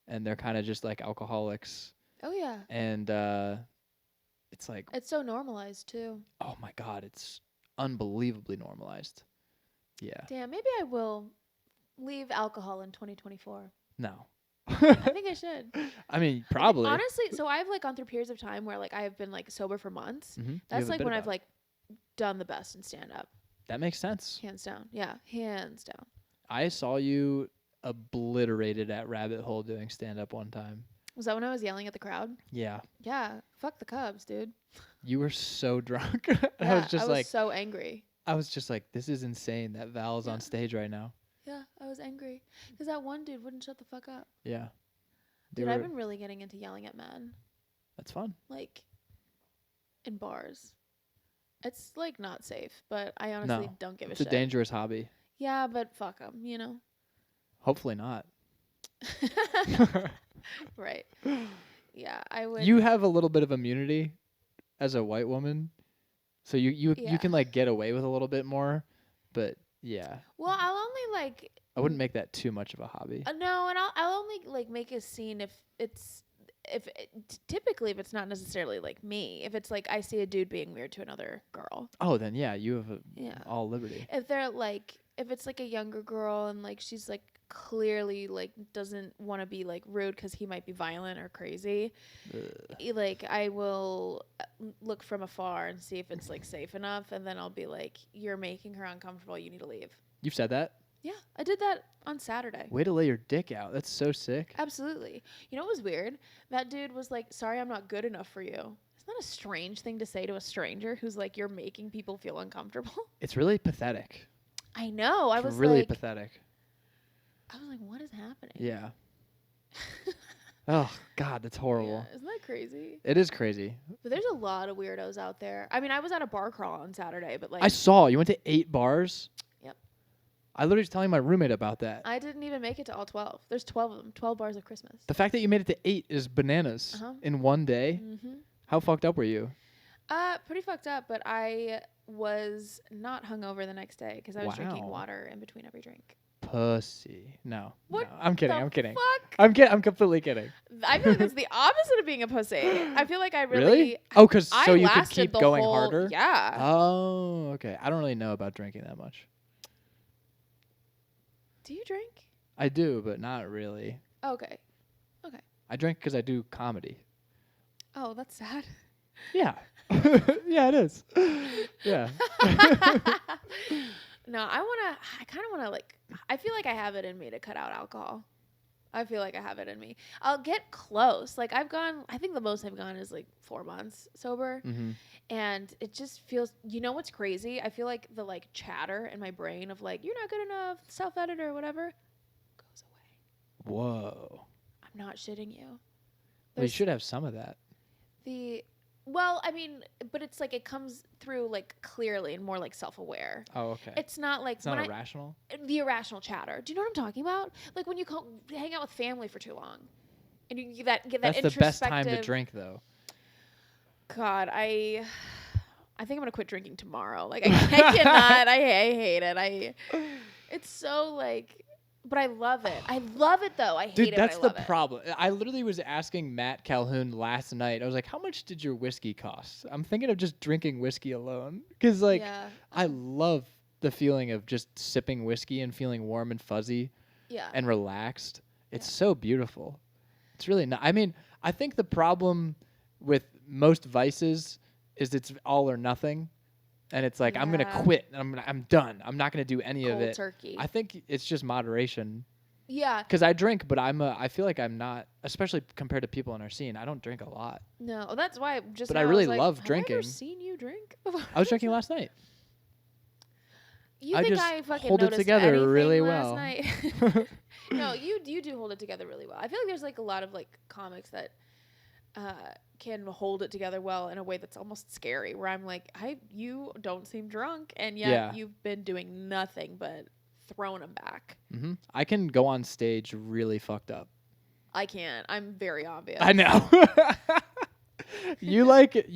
and they're kind of just like alcoholics. Oh yeah. And it's like, it's so normalized too. oh my God, it's unbelievably normalized. Yeah. Damn, maybe I will leave alcohol in 2024. No. I think I should. I mean, probably. Honestly, so I've like gone through periods of time where like I have been like sober for months. Mm-hmm. That's like when I've like done the best in stand up. That makes sense. Hands down. Yeah, hands down. I saw you obliterated at Rabbit Hole doing stand up one time. Was that when I was yelling at the crowd? Yeah. Yeah. Fuck the Cubs, dude. You were so drunk. Yeah, I was so angry. I was just like, this is insane that Val's on stage right now. Yeah, I was angry because that one dude wouldn't shut the fuck up. Yeah. Dude, I've been really getting into yelling at men. That's fun. Like, in bars. It's, like, not safe, but I honestly don't give a shit. It's a dangerous hobby. Yeah, but fuck them, you know? Hopefully not. Right. Yeah, I would. You have a little bit of immunity as a white woman, so you can, like, get away with a little bit more, but, yeah. Well, I'll only, like... I wouldn't make that too much of a hobby. No, and I'll only like make a scene typically if it's not necessarily like me. If it's like I see a dude being weird to another girl. Oh, then yeah, you have all liberty. If they're like, if it's like a younger girl and like she's like clearly like doesn't want to be like rude because he might be violent or crazy, like I will look from afar and see if it's like safe enough, and then I'll be like, "You're making her uncomfortable. You need to leave." You've said that? Yeah, I did that on Saturday. Way to lay your dick out. That's so sick. Absolutely. You know what was weird? That dude was like, sorry, I'm not good enough for you. Isn't that a strange thing to say to a stranger who's like, you're making people feel uncomfortable? It's really pathetic. I know. I was really like, pathetic. I was like, what is happening? Yeah. Oh, God, that's horrible. Yeah. Isn't that crazy? It is crazy. But there's a lot of weirdos out there. I mean, I was at a bar crawl on Saturday, but like I saw you went to 8 bars. Yep. I literally was telling my roommate about that. I didn't even make it to all 12. There's 12 of them. 12 bars of Christmas. The fact that you made it to 8 is bananas in one day. Mm-hmm. How fucked up were you? Pretty fucked up, but I was not hungover the next day because I was drinking water in between every drink. Pussy. No. What? No. I'm kidding. The I'm kidding. Fuck? I'm completely kidding. I feel like that's the opposite of being a pussy. I feel like I really. Oh, because so you could keep going whole, harder. Yeah. Oh, okay. I don't really know about drinking that much. Do you drink? I do, but not really. Okay. I drink because I do comedy. Oh, that's sad. Yeah. Yeah, it is. Yeah. No, I kind of want to like, I feel like I have it in me to cut out alcohol. I feel like I have it in me. I'll get close. Like I think the most I've gone is like 4 months sober. Mm-hmm. And it just feels, you know what's crazy? I feel like the like chatter in my brain of like, you're not good enough, self-edit or whatever, goes away. Whoa. I'm not shitting you. Well, you should have some of that. Well, I mean, but it's like it comes through like clearly and more like self-aware. Oh, okay. It's not like it's not irrational. The irrational chatter. Do you know what I'm talking about? Like when you hang out with family for too long, and you get that That's the best time to drink, though. God, I think I'm gonna quit drinking tomorrow. Like I cannot. I hate it. It's so like. But I love it. I love it, though. I hate it, Dude, but I love it. it. That's the problem. I literally was asking Matt Calhoun last night. I was like, how much did your whiskey cost? I'm thinking of just drinking whiskey alone. Because, like, I love the feeling of just sipping whiskey and feeling warm and fuzzy and relaxed. It's so beautiful. It's really not. I mean, I think the problem with most vices is it's all or nothing. And it's like, I'm going to quit. I'm done. I'm not going to do any of it. Turkey. I think it's just moderation. Yeah. Because I drink, but I feel like I'm not, especially compared to people in our scene, I don't drink a lot. No, that's why just But I really love Have drinking. I ever seen you drink before? I was drinking last night. You I think just I fucking hold it noticed together really last well. Night? No, you do hold it together really well. I feel like there's like a lot of like comics that can hold it together well in a way that's almost scary, where I'm like, you don't seem drunk, and yet you've been doing nothing but throwing them back. Mm-hmm. I can go on stage really fucked up. I can't. I'm very obvious. I know. you like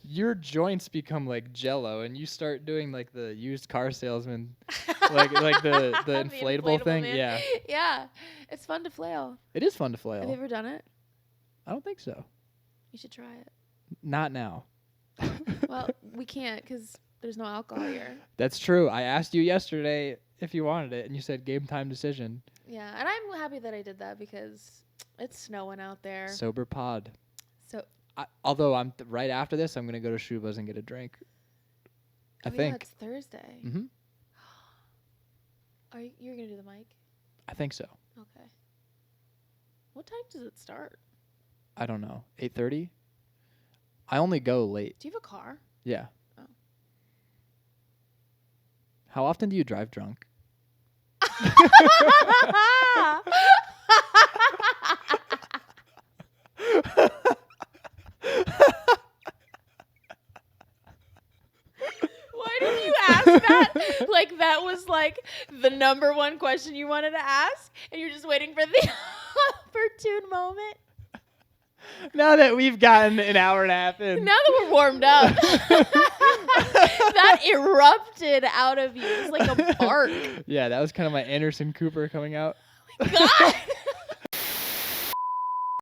your joints become like Jello, and you start doing like the used car salesman, like the inflatable thing. Man. Yeah. Yeah, it's fun to flail. It is fun to flail. Have you ever done it? I don't think so. You should try it. Not now. Well, we can't because there's no alcohol here. That's true. I asked you yesterday if you wanted it, and you said game time decision. Yeah, and I'm happy that I did that because it's snowing out there. Sober pod. So, although right after this, I'm gonna go to Shuba's and get a drink. I think. Yeah, it's Thursday. Mm-hmm. You're gonna do the mic? I think so. Okay. What time does it start? I don't know. 8:30. I only go late. Do you have a car? Yeah. Oh. How often do you drive drunk? Why did you ask that? Like that was like the number one question you wanted to ask, and you're just waiting for the opportune moment. Now that we've gotten an hour and a half in. Now that we're warmed up. That erupted out of you. It's like a bark. Yeah, that was kind of my Anderson Cooper coming out. Oh my God.